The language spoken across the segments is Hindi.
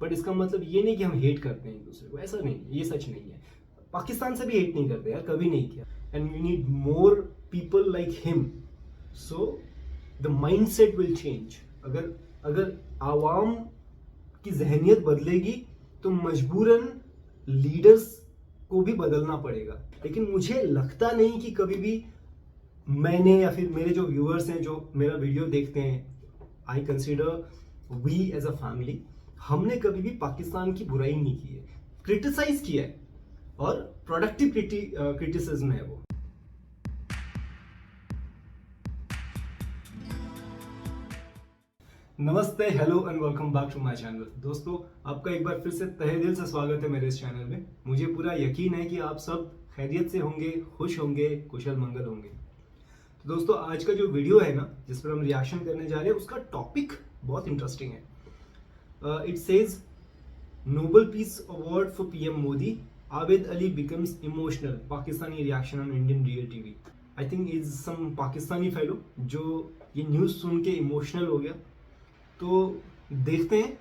बट इसका मतलब ये नहीं कि हम हेट करते हैं एक दूसरे को, ऐसा नहीं, ये सच नहीं है। पाकिस्तान से भी हेट नहीं करते यार, कभी नहीं किया। And we need more people like him, so the mindset will change. अगर आवाम की जहनियत बदलेगी तो मजबूरन लीडर्स को भी बदलना पड़ेगा। लेकिन मुझे लगता नहीं कि कभी भी मैंने या फिर मेरे जो व्यूअर्स हैं जो मेरा वीडियो देखते हैं, I consider we as a family, हमने कभी भी पाकिस्तान की बुराई नहीं की है, क्रिटिसाइज किया है, और प्रोडक्टिव क्रिटिसिज्म है वो। नमस्ते, hello and welcome back to my channel. दोस्तों, आपका एक बार फिर से तहे दिल से स्वागत है मेरे इस चैनल में। मुझे पूरा यकीन है कि आप सब खैरियत से होंगे, खुश होंगे, कुशल मंगल होंगे। तो दोस्तों, आज का जो वीडियो है ना, जिस पर हम रिएक्शन करने जा रहे हैं, उसका टॉपिक बहुत इंटरेस्टिंग है। It says Nobel peace award for PM Modi, Abid Ali becomes emotional, Pakistani reaction on Indian real TV. I think is some Pakistani fellow जो ये न्यूज़ सुन के इमोशनल हो गया। तो देखते हैं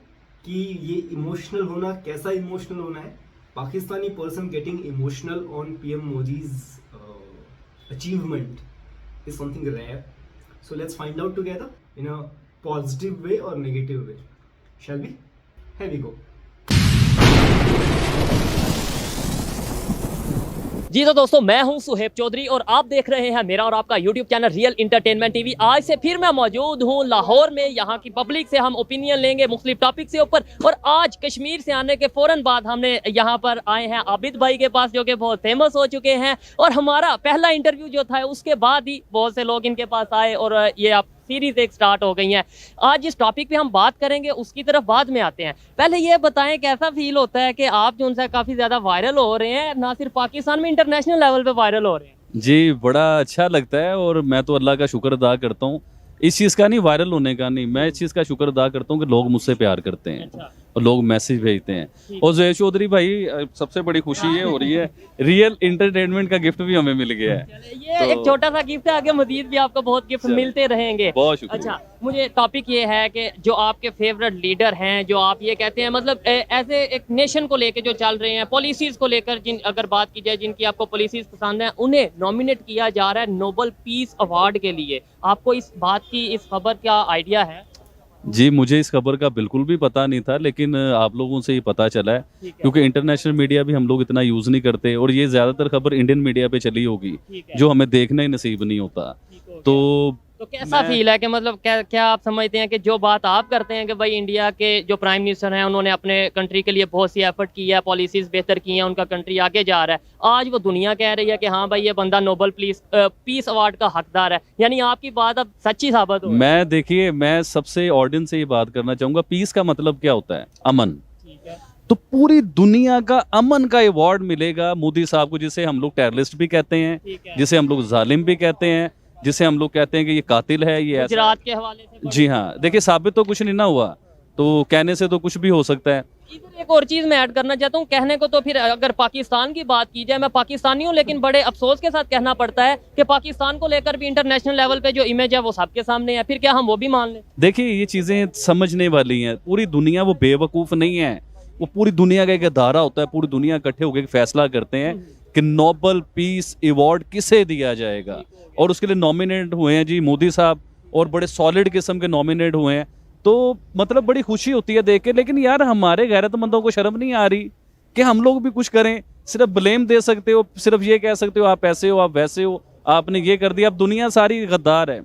कि ये इमोशनल होना, कैसा इमोशनल होना है। Pakistani person getting emotional on PM Modi's achievement is something rare. So let's find out together in a positive way or negative way. Shall we? Here we go. जी तो दोस्तों, मैं हूं सुहेब चौधरी और आप देख रहे हैं मेरा और आपका YouTube channel real entertainment TV. आज से फिर मैं मौजूद हूं लाहौर में। यहाँ की पब्लिक से हम ओपिनियन लेंगे मुख्तलिफ टॉपिक से ऊपर। और आज कश्मीर से आने के फौरन बाद हमने यहाँ पर आए हैं आबिद भाई के पास, जो कि बहुत फेमस हो चुके हैं। और हमारा पहला इंटरव्यू जो था उसके बाद ही बहुत से लोग इनके पास आए और ये आप सीरीज एक स्टार्ट हो गई है। आज जिस टॉपिक पे हम बात करेंगे उसकी तरफ बाद में आते हैं। पहले ये बताएं, कैसा फील होता है कि आप जो उनसे काफ़ी ज़्यादा वायरल हो रहे हैं, ना सिर्फ पाकिस्तान में इंटरनेशनल लेवल पे वायरल हो रहे हैं? जी, बड़ा अच्छा लगता है और मैं तो अल्लाह का शुक्र अदा करता हूँ इस चीज़ का, नहीं वायरल होने का नहीं, मैं इस चीज़ का शुक्र अदा करता हूँ कि लोग मुझसे प्यार करते हैं। अच्छा। और लोग मैसेज भेजते हैं। और ज़ुहैब चौधरी भाई, सबसे बड़ी खुशी ये हो रही है, रियल इंटरटेनमेंट का गिफ्ट भी हमें मिल गया है। ये तो एक छोटा सा गिफ्ट है, आगे मजीद भी आपको बहुत गिफ्ट मिलते रहेंगे। बहुत शुक्रिया। अच्छा, मुझे टॉपिक ये है कि जो आपके फेवरेट लीडर हैं, जो आप ये कहते हैं, मतलब ऐसे एक नेशन को लेकर जो चल रहे हैं, पॉलिसीज को लेकर, जिन अगर बात की जाए जिनकी आपको पॉलिसीज पसंद है, उन्हें नॉमिनेट किया जा रहा है नोबेल पीस अवार्ड के लिए। आपको इस बात की, इस खबर का आइडिया है? जी, मुझे इस खबर का बिल्कुल भी पता नहीं था, लेकिन आप लोगों से ही पता चला है, क्योंकि इंटरनेशनल मीडिया भी हम लोग इतना यूज़ नहीं करते और ये ज़्यादातर खबर इंडियन मीडिया पे चली होगी, जो हमें देखना ही नसीब नहीं होता। तो कैसा फील है कि मतलब क्या आप समझते हैं कि जो बात आप करते हैं कि भाई इंडिया के जो प्राइम मिनिस्टर हैं उन्होंने अपने कंट्री के लिए बहुत सी एफर्ट की है, पॉलिसीज बेहतर की हैं, उनका कंट्री आगे जा रहा है, आज वो दुनिया कह रही है कि हाँ भाई ये बंदा नोबेल पीस अवार्ड का हकदार है, यानी आपकी बात अब सच्ची साबित हो? मैं देखिए, मैं सबसे ऑडियंस से ये बात करना चाहूँगा, पीस का मतलब क्या होता है? अमन। तो पूरी दुनिया का अमन का अवार्ड मिलेगा मोदी साहब को, जिसे हम लोग टेररिस्ट भी कहते हैं, जिसे हम लोग जालिम भी कहते हैं, जिसे हम लोग कहते हैं कि ये कातिल है, ये गुजरात के हवाले से। जी हाँ, देखिए साबित तो कुछ नहीं ना हुआ, तो कहने से तो कुछ भी हो सकता है। इधर एक और चीज मैं ऐड करना चाहता हूँ, कहने को तो फिर अगर पाकिस्तान की बात की जाए, मैं पाकिस्तानी हूँ, लेकिन बड़े अफसोस के साथ कहना पड़ता है कि पाकिस्तान को लेकर भी इंटरनेशनल लेवल पे जो इमेज है वो सबके सामने है। फिर क्या हम वो भी मान लें? देखिए, ये चीजें समझने वाली हैं। पूरी दुनिया वो बेवकूफ नहीं है, वो पूरी दुनिया का एक अदारा होता है, पूरी दुनिया इकट्ठे होकर फैसला करते हैं कि नोबेल पीस अवार्ड किसे दिया जाएगा, और उसके लिए नॉमिनेट हुए हैं जी मोदी साहब, और बड़े सॉलिड किस्म के नॉमिनेट हुए हैं। तो मतलब बड़ी खुशी होती है देख के। लेकिन यार, हमारे गैरतमंदों को शर्म नहीं आ रही कि हम लोग भी कुछ करें? सिर्फ ब्लेम दे सकते हो, सिर्फ ये कह सकते हो आप ऐसे हो, आप वैसे हो, आपने ये कर दिया। अब दुनिया सारी गद्दार है,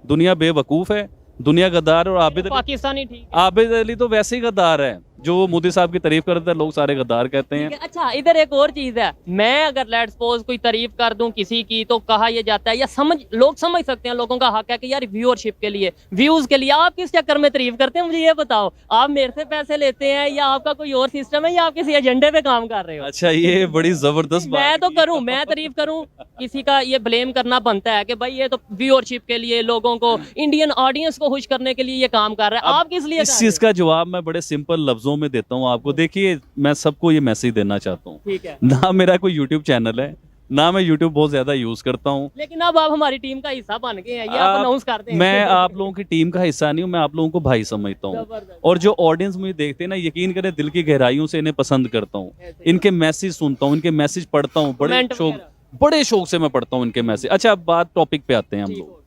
दुनिया बेवकूफ़ है, दुनिया गद्दार। और पाकिस्तानी ठीक, आबिद अली तो वैसे ही गद्दार है, जो मोदी साहब की तारीफ करते हैं लोग सारे गद्दार कहते हैं। अच्छा, इधर एक और चीज है, मैं अगर लेट्स सपोज कोई तारीफ कर दूं किसी की, तो कहा यह जाता है, या लोग समझ सकते हैं, लोगों का हक है कि यार व्यूअरशिप के लिए, व्यूज के लिए। आप किस चक्कर में तारीफ करते हैं, मुझे ये बताओ? आप मेरे से पैसे लेते हैं या आपका कोई और सिस्टम है, या आप किसी एजेंडे पे काम कर रहे हो? अच्छा, ये बड़ी जबरदस्त बात। मैं तो करूं, मैं तारीफ करूं, किसी का ये ब्लेम करना बनता है कि भाई ये तो व्यूअरशिप के लिए, लोगों को, इंडियन ऑडियंस को खुश करने के लिए ये काम कर रहा है। आप किस लिए? इस चीज का जवाब मैं बड़े सिंपल लफ्जों में देता हूँ आपको। देखिए, मैं सबको ये मैसेज देना चाहता हूँ, ठीक है, ना मेरा कोई यूट्यूब चैनल है, ना मैं यूट्यूब बहुत ज्यादा यूज करता हूँ। लेकिन अब आप हमारी टीम का हिस्सा बन गए हैं, ये आप अनाउंस करते हैं। मैं आप लोगों की टीम का हिस्सा नहीं हूँ, मैं आप लोगों को भाई समझता हूँ। जबरदस्त। और जो ऑडियंस मुझे देखते हैं ना, यकीन करें दिल की गहराइयों से इन्हें पसंद करता हूँ। इनके मैसेज सुनता हूँ, इनके मैसेज पढ़ता हूँ, Comment बड़े शौक से मैं पढ़ता हूँ इनके मैसेज। अच्छा, अब बात टॉपिक पे आते हैं हम लोग।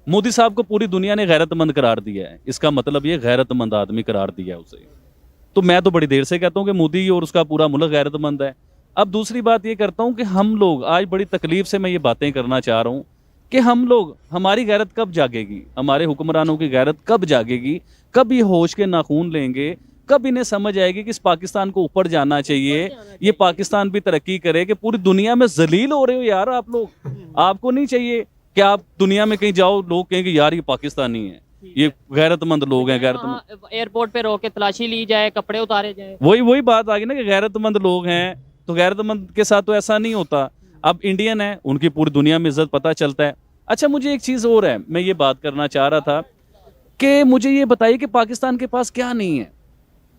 मोदी साहब को पूरी दुनिया ने गैरतमंद करार दिया है, इसका मतलब ये गैरतमंद आदमी करार दिया है उसे। तो मैं तो बड़ी देर से कहता हूँ कि मोदी और उसका पूरा मुल्क गैरतमंद है। अब दूसरी बात ये करता हूँ कि हम लोग आज बड़ी तकलीफ से मैं ये बातें करना चाह रहा हूँ कि हम लोग, हमारी गैरत कब जागेगी, हमारे हुक्मरानों की गैरत कब जागेगी, कब ये होश के नाखून लेंगे, कब इन्हें समझ आएगी कि इस पाकिस्तान को ऊपर जाना चाहिए, ये पाकिस्तान भी तरक्की करे। कि पूरी दुनिया में जलील हो रहे हो यार आप लोग। आपको नहीं चाहिए कि आप दुनिया में कहीं जाओ, लोग कहेंगे यार ये पाकिस्तानी है, ये गैरतमंद लोग हैं, गैरतमंद। एयरपोर्ट पे रोक के तलाशी ली जाए, कपड़े उतारे जाए। वही बात आ गई ना कि गैरतमंद लोग हैं, तो गैरतमंद के साथ तो ऐसा नहीं होता। अब इंडियन है, उनकी पूरी दुनिया में इज्जत पता चलता है। अच्छा, मुझे एक चीज और है, मैं ये बात करना चाह रहा था कि मुझे ये बताइए कि पाकिस्तान के पास क्या नहीं है।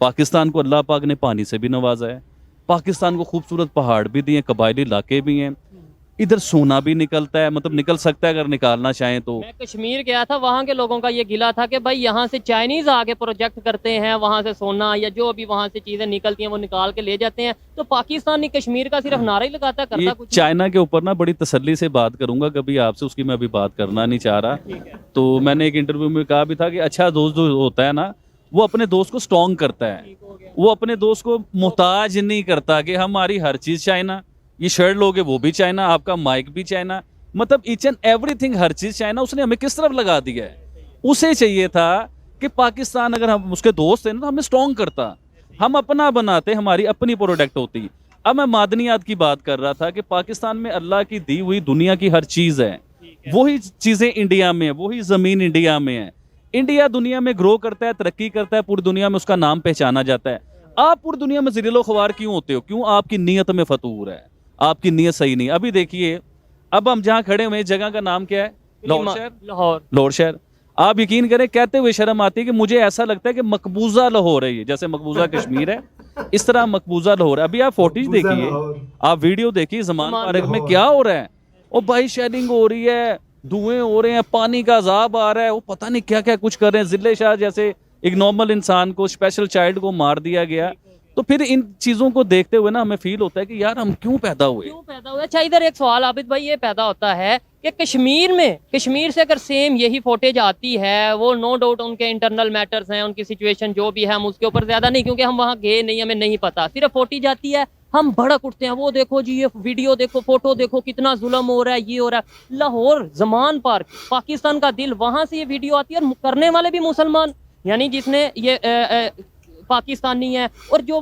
पाकिस्तान को अल्लाह पाक ने पानी से भी नवाजा है, पाकिस्तान को खूबसूरत पहाड़ भी दिए, कबायली इलाके भी हैं, इधर सोना भी निकलता है, मतलब निकल सकता है अगर निकालना चाहें तो। मैं कश्मीर गया था, वहाँ के लोगों का ये गिला था कि भाई यहाँ से चाइनीज आके प्रोजेक्ट करते हैं, वहाँ से सोना या जो भी वहाँ से चीजें निकलती हैं वो निकाल के ले जाते हैं। तो पाकिस्तान कश्मीर का सिर्फ नारा ही लगाता, करता कुछ। चाइना के ऊपर ना बड़ी तसल्ली से बात करूंगा कभी आपसे, उसकी मैं अभी बात करना नहीं चाह रहा। तो मैंने एक इंटरव्यू में कहा भी था कि अच्छा दोस्त जो होता है ना, वो अपने दोस्त को स्ट्रॉन्ग करता है, वो अपने दोस्त को मोहताज नहीं करता कि हमारी हर चीज चाइना, ये शर्ट लोगे वो भी चाइना, आपका माइक भी चाइना, मतलब ईच एंड एवरीथिंग, हर चीज चाइना। उसने हमें किस तरफ लगा दिया है। उसे चाहिए था कि पाकिस्तान, अगर हम उसके दोस्त हैं ना, तो हमें स्ट्रॉन्ग करता, हम अपना बनाते, हमारी अपनी प्रोडक्ट होती। अब मैं मादनियात की बात कर रहा था कि पाकिस्तान में अल्लाह की दी हुई दुनिया की हर चीज है, वही चीजें इंडिया में है, वही जमीन इंडिया में है। इंडिया दुनिया में ग्रो करता है, तरक्की करता है, पूरी दुनिया में उसका नाम पहचाना जाता है। आप पूरी दुनिया में ज़लीलो ख्वार क्यों होते हो? क्यों? आपकी नीयत में फतूर है, आपकी नीयत सही नहीं। अभी देखिए, अब हम जहाँ खड़े हुए, जगह का नाम क्या है? लाहौर शहर। आप यकीन करें, कहते हुए शर्म आती है कि मुझे ऐसा लगता है कि मकबूजा लाहौर है ये, जैसे मकबूजा कश्मीर है, इस तरह मकबूजा लाहौर है। अभी आप फोटेज देखिए, आप वीडियो देखिए, ज़मान पार्क में क्या हो रहा है। ओ भाई, शेलिंग हो रही है, धुएं हो रहे हैं, पानी का अजाब आ रहा है, वो पता नहीं क्या क्या कुछ कर रहे हैं। जिले शाह जैसे एक नॉर्मल इंसान को, स्पेशल चाइल्ड को मार दिया गया। तो फिर इन चीजों को देखते हुए ना हमें फील होता है कि यार हम क्यों पैदा हुए। अच्छा, इधर एक सवाल आबिद भाई ये पैदा होता है कि कश्मीर से अगर सेम यही फुटेज आती है, वो नो डाउट उनके इंटरनल मैटर्स हैं, उनकी सिचुएशन जो भी है, हम उसके ऊपर ज्यादा नहीं, क्योंकि हम वहाँ गए नहीं, हमें नहीं पता, सिर्फ फुटेज आती है, हम भड़क उठते हैं, वो देखो जी, ये वीडियो देखो, फोटो देखो, कितना जुल्म हो रहा है, ये हो रहा है। लाहौर ज़मान पार्क, पाकिस्तान का दिल, वहां से ये वीडियो आती है, और करने वाले भी मुसलमान, यानी जिसने ये पाकिस्तानी है, और जो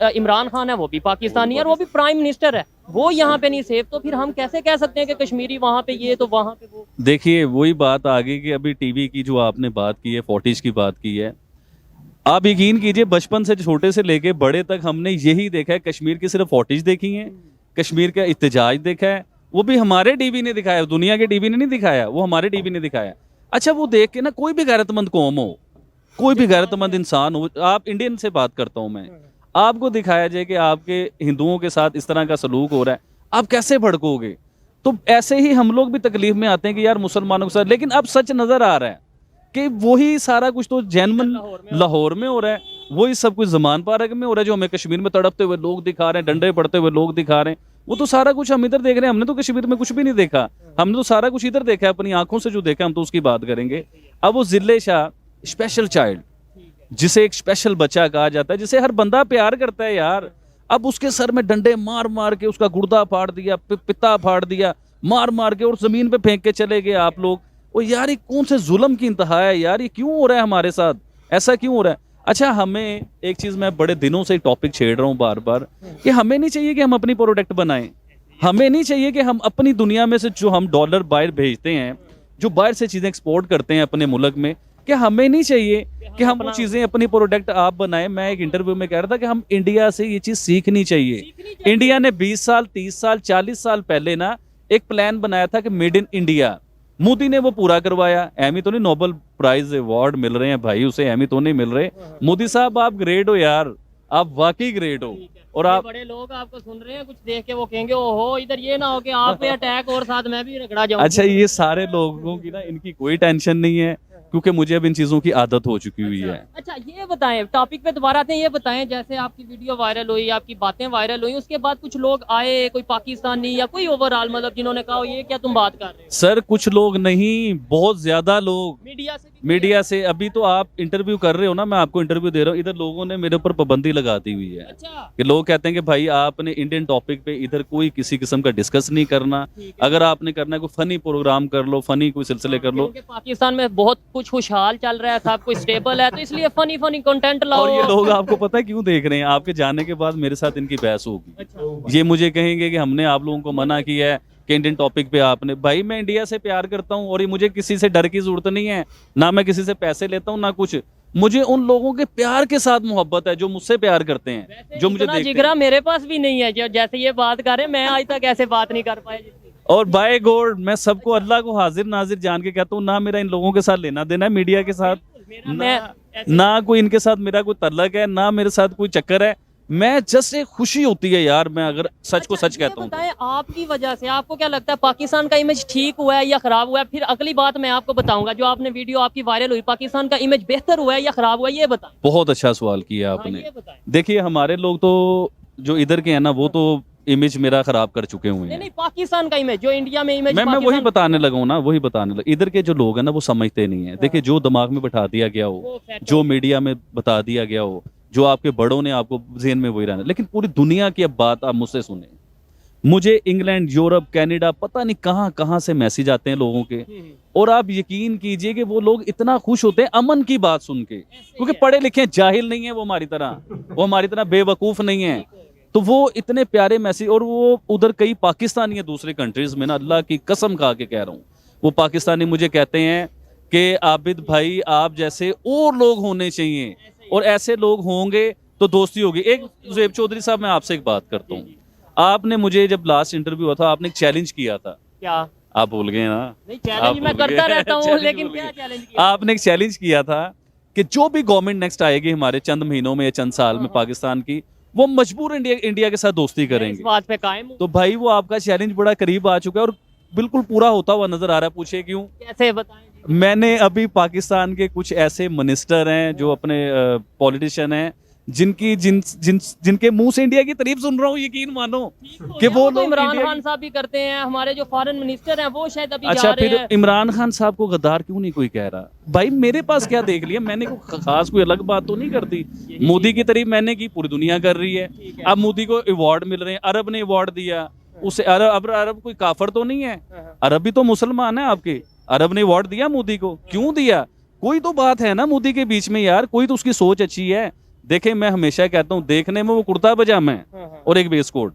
इमरान खान है वो भी पाकिस्तानी है, और वो भी प्राइम मिनिस्टर है, वो यहाँ पे नहीं सेफ। तो फिर हम कैसे कह सकते हैं कि कश्मीरी वहाँ पे ये तो वहाँ पे वो? देखिए, वही बात आ गई कि अभी टीवी की जो आपने बात की है, फुटेज की बात की है, आप यकीन कीजिए बचपन से छोटे से लेके बड़े तक हमने यही देखा है। कश्मीर की सिर्फ फुटेज देखी है, कश्मीर का इत्तेजाज देखा है, वो भी हमारे टीवी ने दिखाया, दुनिया के टीवी ने नहीं दिखाया, वो हमारे टीवी ने दिखाया। अच्छा, वो देख के ना कोई भी गैरतमंद कौम हो, कोई भी गैरतमंद इंसान हो, आप इंडियन से बात करता हूं मैं, आपको दिखाया जाए कि आपके हिंदुओं के साथ इस तरह का सलूक हो रहा है, आप कैसे भड़कोगे? तो ऐसे ही हम लोग भी तकलीफ में आते हैं कि यार मुसलमानों के साथ। लेकिन अब सच नजर आ रहा है कि वही सारा कुछ तो जैनमन लाहौर में हो रहा है, वही सब कुछ ज़मान पार्क में हो रहा है। जो हमें कश्मीर में तड़पते हुए लोग दिखा रहे हैं, डंडे पड़ते हुए लोग दिखा रहे हैं, वो तो सारा कुछ हम इधर देख रहे हैं। हमने तो कश्मीर में कुछ भी नहीं देखा, हमने तो सारा कुछ इधर देखा है, अपनी आंखों से जो देखा हम तो उसकी बात करेंगे। अब वो जिले शाह स्पेशल चाइल्ड, जिसे एक स्पेशल बच्चा कहा जाता है, जिसे हर बंदा प्यार करता है यार, अब उसके सर में डंडे मार मार के उसका गुर्दा फाड़ दिया, पिता फाड़ दिया, मार मार के, और जमीन पे फेंक के चले गए आप लोग। ओ यार, ये कौन से जुल्म की इंतहा है यार, ये क्यों हो रहा है हमारे साथ, ऐसा क्यों हो रहा है? अच्छा, हमें एक चीज मैं बड़े दिनों से टॉपिक छेड़ रहा हूँ बार बार, कि हमें नहीं चाहिए कि हम अपनी प्रोडक्ट बनाएं, हमें नहीं चाहिए कि हम अपनी दुनिया में से जो हम डॉलर बाहर भेजते हैं, जो बाहर से चीजें एक्सपोर्ट करते हैं अपने मुल्क में, कि हमें नहीं चाहिए कि हम वो चीजें अपनी प्रोडक्ट आप बनाएं। मैं एक इंटरव्यू में कह रहा था कि हम इंडिया से ये चीज सीखनी चाहिए। इंडिया ने 20 साल 30 साल 40 साल पहले ना एक प्लान बनाया था कि मेड इन इंडिया, मोदी ने वो पूरा करवाया। एमी तो नहीं, नोबेल प्राइज अवार्ड मिल रहे हैं भाई उसे, एमी तो नहीं मिल रहे। मोदी साहब आप ग्रेट हो यार, आप वाकई ग्रेट हो। और ये आप बड़े लोग आपको सुन रहे हैं, कुछ देख के वो कहेंगे ओहो इधर ये ना हो कि आप पे अटैक और साथ मैं भी रगड़ा जाऊं। अच्छा, ये सारे लोगों की ना इनकी कोई टेंशन नहीं है, क्योंकि मुझे अब इन चीजों की आदत हो चुकी हुई है। अच्छा ये बताएं, टॉपिक पे दोबारा आते हैं, ये बताएं जैसे आपकी वीडियो वायरल हुई, आपकी बातें वायरल हुई, उसके बाद कुछ लोग आए, कोई पाकिस्तानी या कोई ओवरऑल, मतलब जिन्होंने कहा ये क्या तुम बात कर रहे हो। सर कुछ लोग नहीं, बहुत ज्यादा लोग मीडिया से अभी तो आप इंटरव्यू कर रहे हो ना, मैं आपको इंटरव्यू दे रहा हूँ, इधर लोगों ने मेरे ऊपर पाबंदी लगा दी हुई है अच्छा कि लोग कहते हैं कि भाई आपने इंडियन टॉपिक पे इधर कोई किसी किस्म का डिस्कस नहीं करना, ठीक है। अगर आपने करना है कोई फनी प्रोग्राम कर लो, फनी कोई सिलसिले कर लो। क्योंकि पाकिस्तान में बहुत कुछ खुशहाल चल रहा है, सब कुछ स्टेबल है, तो इसलिए फनी फनी कंटेंट लाओ। और ये लोग आपको पता है क्यों देख रहे हैं? आपके जाने के बाद मेरे साथ इनकी बहस होगी, अच्छा ये मुझे कहेंगे कि हमने आप लोगों को मना किया है कि इंडियन टॉपिक पे आपने। भाई मैं इंडिया से प्यार करता हूँ और ये मुझे किसी से डर की जरूरत नहीं है, ना मैं किसी से पैसे लेता हूँ ना कुछ, मुझे उन लोगों के प्यार के साथ मोहब्बत है जो मुझसे प्यार करते हैं, वैसे जो मुझे इतना देखते जिगरा हैं। मेरे पास भी नहीं है, जो जैसे ये बात कर रहे हैं, मैं आज तक ऐसे बात नहीं कर पाया जितनी। और बाय गॉड मैं सबको अल्लाह को हाजिर नाजिर जान के कहता हूँ, ना मेरा इन लोगों के साथ लेना देना है मीडिया के साथ, मेरा मैं ना कोई इनके साथ मेरा कोई तल्लक है, ना मेरे साथ कोई चक्कर है। मैं जस्ट एक खुशी होती है यार, मैं अगर सच को सच कहता हूँ तो। बताएं आपकी वजह से आपको क्या लगता है पाकिस्तान का इमेज ठीक हुआ है या खराब हुआ है? फिर अगली बात मैं आपको बताऊंगा, जो आपने वीडियो आपकी वायरल हुई, पाकिस्तान का इमेज बेहतर हुआ है या खराब हुआ है, ये बताएं। बहुत अच्छा सवाल किया हाँ, आपने। ये बताएं। देखिए हमारे लोग तो जो इधर के हैं ना, वो तो इमेज मेरा खराब कर चुके हुए नहीं हैं। नहीं, पाकिस्तान का इमेज, जो इंडिया में इमेज, मैं वही बताने लगा हूँ ना, वही बताने लगा। इधर के जो लोग हैं ना वो समझते नहीं है। देखिए जो दिमाग में बैठा दिया गया हो, जो मीडिया में बता दिया गया हो, जो आपके बड़ों ने आपको ज़हन में वही रहना। लेकिन पूरी दुनिया की अब बात आप मुझसे सुने, मुझे इंग्लैंड, यूरोप, कनाडा, पता नहीं कहाँ कहाँ से मैसेज आते हैं लोगों के, और आप यकीन कीजिए कि वो लोग इतना खुश होते हैं अमन की बात सुन के, क्योंकि पढ़े लिखे जाहिल नहीं है वो हमारी तरह, वो हमारी तरह बेवकूफ़ नहीं है। तो वो इतने प्यारे मैसेज, और वो उधर कई पाकिस्तानी है दूसरे कंट्रीज में ना, अल्लाह की कसम खा के कह रहा हूँ, वो पाकिस्तानी मुझे कहते हैं कि आबिद भाई आप जैसे और लोग होने चाहिए, और ऐसे लोग होंगे तो दोस्ती होगी। एक ज़ुहैब चौधरी साहब, मैं आपसे एक बात करता हूँ, आपने मुझे जब लास्ट इंटरव्यू हुआ था, आपने एक चैलेंज किया था, क्या? आप भूल गए ना? नहीं आप चैलेंज मैं भूल करता गए। रहता हूँ, चैलेंज लेकिन भूल क्या गए। चैलेंज किया? आपने एक चैलेंज किया था कि जो भी गवर्नमेंट नेक्स्ट आएगी हमारे चंद महीनों में या चंद साल में पाकिस्तान की, वो मजबूर इंडिया के साथ दोस्ती मैं इस करेंगे। बात पे कायम हूँ। तो भाई वो आपका चैलेंज बड़ा करीब आ चुका है और बिल्कुल पूरा होता हुआ नजर आ रहा है। पूछे क्यों? कैसे बताएं जी? मैंने अभी पाकिस्तान के कुछ ऐसे मिनिस्टर हैं जो अपने पॉलिटिशियन हैं, जिनके मुंह से इंडिया की तारीफ सुन रहा हूँ, यकीन मानो कि वो तो लोग इमरान इंडिया खान साहब भी करते हैं, हमारे जो फॉरेन मिनिस्टर हैं वो शायद अभी अच्छा जा रहे फिर हैं। इमरान खान साहब को गद्दार क्यों नहीं कोई कह रहा? भाई मेरे पास क्या देख लिया मैंने, कोई खास कोई अलग बात तो नहीं करती। मोदी की तारीफ मैंने की, पूरी दुनिया कर रही है। अब मोदी को अवार्ड मिल रहे हैं, अरब ने अवार्ड दिया उसे, अरब कोई काफर तो नहीं है, अरब भी तो मुसलमान है आपके। अरब ने अवार्ड दिया मोदी को, क्यों दिया? कोई तो बात है ना मोदी के बीच में यार, कोई तो उसकी सोच अच्छी है। देखे मैं हमेशा कहता हूँ, देखने में वो कुर्ता पजामा है और एक बेस कोट,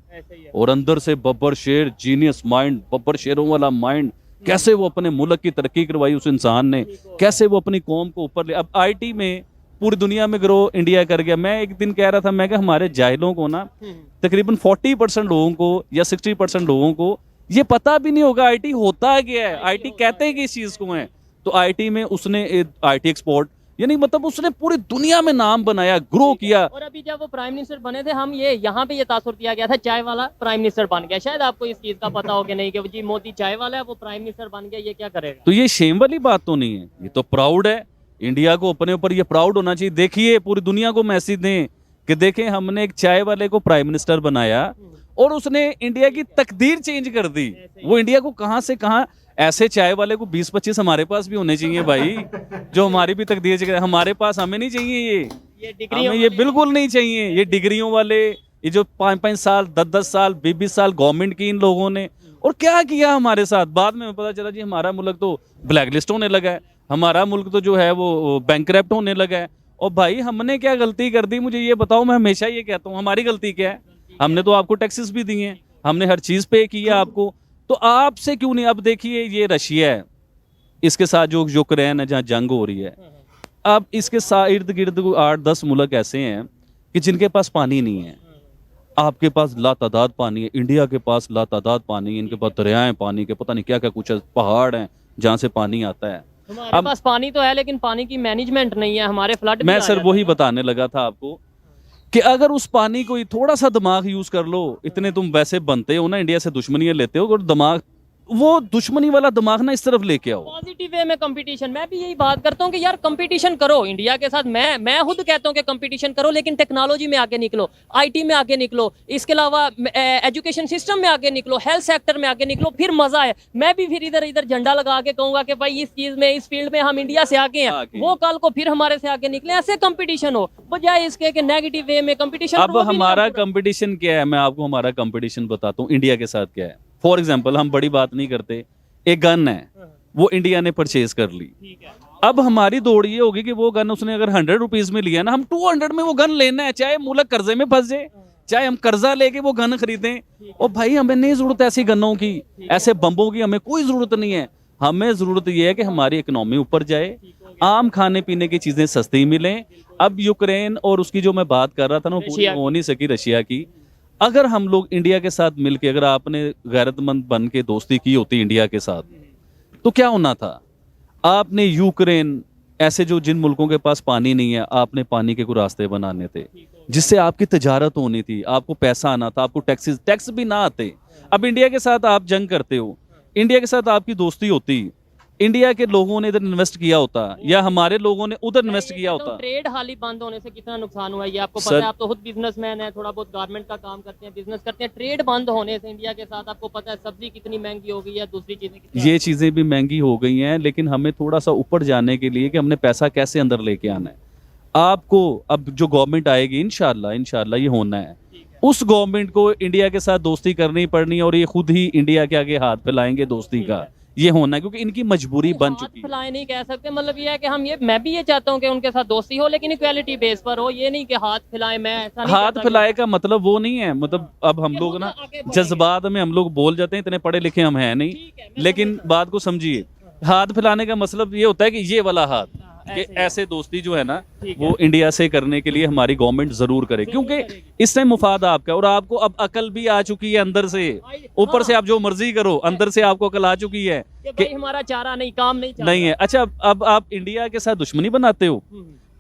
और अंदर से बब्बर शेर, जीनियस माइंड, बब्बर शेरों वाला माइंड। कैसे वो अपने मुल्क की तरक्की करवाई उस इंसान ने, कैसे वो अपनी कौम को ऊपर ले। अब आईटी में पूरी दुनिया में ग्रो इंडिया कर गया। मैं एक दिन कह रहा था, मैं कि हमारे जाहिलों को ना तकरीबन 40% लोगों को या 60% लोगों को ये पता भी नहीं होगा आईटी होता क्या है, आईटी कहते हैं किस चीज को है। तो आईटी में उसने आईटी एक्सपोर्ट, यानी मतलब उसने पूरी दुनिया में नाम बनाया, ग्रो किया। और अभी जब वो प्राइम मिनिस्टर बने थे, हम ये यहाँ पे ये तासुर दिया गया था चाय वाला प्राइम मिनिस्टर बन गया। शायद आपको इस चीज का पता हो कि नहीं कि जी मोदी चाय वाला है, वो प्राइम मिनिस्टर बन गया, ये क्या करेगा? तो ये शेम वाली बात तो नहीं है, ये तो प्राउड है। इंडिया को अपने ऊपर ये प्राउड होना चाहिए। देखिए पूरी दुनिया को मैसेज दें कि देखें हमने एक चाय वाले को प्राइम मिनिस्टर बनाया और उसने इंडिया की तकदीर चेंज कर दी। वो इंडिया को कहां से कहां, ऐसे चाय वाले को 20-25 हमारे पास भी होने चाहिए भाई, जो हमारी भी तकदीर चेंज। हमारे पास हमें नहीं चाहिए ये डिग्री, हमें ये बिल्कुल नहीं चाहिए। ये डिग्रियों वाले, ये जो 5-5 साल 10-10 साल 20-20 साल गवर्नमेंट की इन लोगों ने, और क्या किया हमारे साथ। बाद में पता चला जी हमारा मुल्क तो ब्लैक लिस्ट होने लगा है, हमारा मुल्क तो जो है वो बैंकरप्ट होने लगा है। और भाई हमने क्या गलती कर दी, मुझे ये बताओ। मैं हमेशा ये कहता हूँ हमारी गलती क्या है? हमने तो आपको टैक्सेस भी दिए हैं, हमने हर चीज़ पे की है आपको, तो आपसे क्यों नहीं? अब देखिए ये रशिया है, इसके साथ जो यूक्रेन है जहाँ जंग हो रही है, अब इसके साथ इर्द गिर्द 8-10 मुल्क ऐसे हैं कि जिनके पास पानी नहीं है। आपके पास लातादाद पानी है, इंडिया के पास लातादाद पानी है, इनके पास दरियाएं पानी के, पता नहीं क्या क्या कुछ पहाड़ हैं जहाँ से पानी आता है। हमारे पास पानी तो है लेकिन पानी की मैनेजमेंट नहीं है, हमारे फ्लड मैं सर वही बताने लगा था आपको कि अगर उस पानी को थोड़ा सा दिमाग यूज कर लो, इतने तुम वैसे बनते हो ना, इंडिया से दुश्मनियां लेते हो, और दिमाग, वो दुश्मनी वाला दिमाग ना इस तरफ लेके आओ। पॉजिटिव वे में कंपटीशन, मैं भी यही बात करता हूँ कि यार कंपटीशन करो इंडिया के साथ। मैं खुद कहता हूँ कि कंपटीशन करो, लेकिन टेक्नोलॉजी में आगे निकलो, आईटी में आगे निकलो, इसके अलावा एजुकेशन सिस्टम में आगे निकलो, हेल्थ सेक्टर में आगे निकलो, फिर मजा है। मैं भी फिर इधर इधर झंडा लगा के कहूंगा कि भाई इस चीज में, इस फील्ड में हम इंडिया से आगे हैं, वो कल को फिर हमारे से आगे निकले। ऐसे कंपटीशन हो, बजाय इसके कि नेगेटिव वे में कंपटीशन। अब हमारा कंपटीशन क्या है, मैं आपको हमारा कंपटीशन बताता हूँ इंडिया के साथ क्या है। फॉर एग्जाम्पल, हम बड़ी बात नहीं करते, एक गन है, वो इंडिया ने परचेज कर ली। अब हमारी दौड़ ये होगी कि वो गन उसने अगर 100 रुपीज में लिया ना, हम 200 में वो गन लेना है, चाहे मुल्क कर्जे में फंस जाए, चाहे हम कर्जा लेके वो गन खरीदें। और भाई हमें नहीं जरूरत ऐसी गनों की, ऐसे बम्बों की हमें कोई जरूरत नहीं है। हमें जरूरत यह है कि हमारी इकोनॉमी ऊपर जाए, आम खाने पीने की चीजें सस्ती मिलें। अब यूक्रेन और उसकी जो मैं बात कर रहा था ना, वो पूरी हो नहीं सकी, रशिया की। अगर हम लोग इंडिया के साथ मिलके, अगर आपने गैरतमंद बन के दोस्ती की होती इंडिया के साथ, तो क्या होना था? आपने यूक्रेन, ऐसे जो जिन मुल्कों के पास पानी नहीं है, आपने पानी के कोई रास्ते बनाने थे जिससे आपकी तजारत होनी थी, आपको पैसा आना था, आपको टैक्स भी ना आते। अब इंडिया के साथ आप जंग करते हो, इंडिया के साथ आपकी दोस्ती होती, इंडिया के लोगों ने इधर इन्वेस्ट किया होता, या हमारे लोगों ने उधर इन्वेस्ट किया होता। ट्रेड हाल ही बंद होने से कितना नुकसान हुआ ये आपको पता है। आप तो खुद बिजनेसमैन है, थोड़ा बहुत गारमेंट का काम करते हैं, बिजनेस करते हैं। ट्रेड बंद होने से इंडिया के साथ आपको पता है सब्जी कितनी महंगी हो गई है, दूसरी चीजें ये चीजें भी महंगी हो गई हैं, लेकिन हमें थोड़ा सा ऊपर जाने के लिए कि हमने पैसा कैसे अंदर लेके आना है। आपको अब जो गवर्नमेंट आएगी, इंशाल्लाह ये होना है, उस गवर्नमेंट को इंडिया के साथ दोस्ती करनी पड़नी है, और ये खुद ही इंडिया के आगे हाथ फैलाएंगे दोस्ती का। ये होना है, क्योंकि इनकी मजबूरी बन चुकी है। फैलाए नहीं कह सकते, मतलब ये है कि हम मैं भी ये चाहता हूँ कि उनके साथ दोस्ती हो, लेकिन इक्वालिटी बेस पर हो। ये नहीं कि हाथ फैलाए, मैं ऐसा नहीं हाथ फैलाए का मतलब वो नहीं है, मतलब अब हम लोग ना जज्बात में हम लोग बोल जाते हैं, इतने पढ़े लिखे हम हैं नहीं, लेकिन बात को समझिए। हाथ फैलाने का मतलब ये होता है कि ये वाला हाथ, कि ऐसे दोस्ती जो है ना, वो इंडिया से करने के लिए हमारी गवर्नमेंट जरूर करे, क्योंकि इससे मुफाद आपका है। और आपको अब अकल भी आ चुकी है अंदर से, ऊपर से आप जो मर्जी करो, अंदर से आपको अकल आ चुकी है कि हमारा चारा नहीं, काम नहीं है। अच्छा, अब आप इंडिया के साथ दुश्मनी बनाते हो,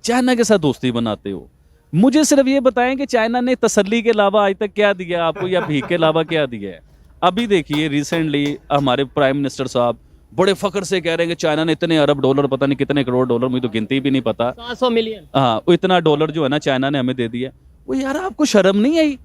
चाइना के साथ दोस्ती बनाते हो। मुझे सिर्फ ये बताएं कि चाइना ने तसल्ली के अलावा आज तक क्या दिया आपको, या भीख के अलावा क्या दिया है? अभी देखिए, रिसेंटली हमारे प्राइम मिनिस्टर साहब बड़े फख्र से कह रहे हैं कि चाइना ने इतने अरब डॉलर, पता नहीं कितने करोड़ डॉलर, मुझे तो गिनती भी नहीं पता, 700 मिलियन, हाँ, वो इतना डॉलर जो है ना चाइना ने हमें दे दिया। वो यार, आपको शर्म नहीं आई?